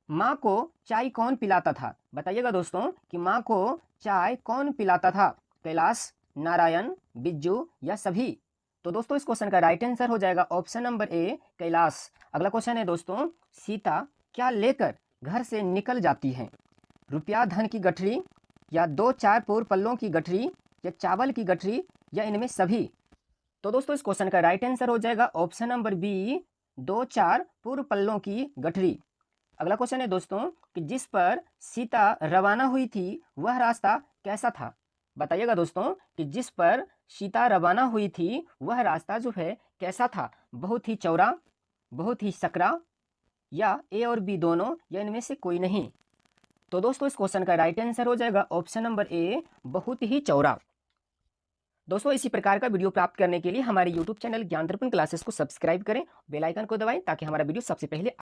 माँ को चाय कौन पिलाता था? बताइएगा दोस्तों कि माँ को चाय कौन पिलाता था? कैलाश, नारायण, बिज्जू या सभी? तो दोस्तों इस क्वेश्चन का राइट आंसर हो जाएगा ऑप्शन नंबर ए, कैलाश। अगला क्वेश्चन है दोस्तों, सीता क्या लेकर घर से निकल जाती है? रुपया धन की गठरी या 2-4 पूर्व पल्लों की गठरी या चावल की गठरी या इनमें सभी? तो दोस्तों इस क्वेश्चन का राइट आंसर हो जाएगा ऑप्शन नंबर बी, 2-4 पूर्व पल्लों की गठरी। अगला क्वेश्चन है दोस्तों कि जिस पर सीता रवाना हुई थी वह रास्ता कैसा था? बताइएगा दोस्तों कि जिस पर सीता रवाना हुई थी वह रास्ता जो है कैसा था? बहुत ही चौड़ा, बहुत ही सकरा या ए और बी दोनों या इनमें से कोई नहीं? तो दोस्तों इस क्वेश्चन का राइट आंसर हो जाएगा ऑप्शन नंबर ए, बहुत ही चौड़ा। दोस्तों इसी प्रकार का वीडियो प्राप्त करने के लिए हमारे YouTube चैनल ज्ञान दर्पण क्लासेस को सब्सक्राइब करें, बेल आइकन को दबाएं ताकि हमारा वीडियो सबसे पहले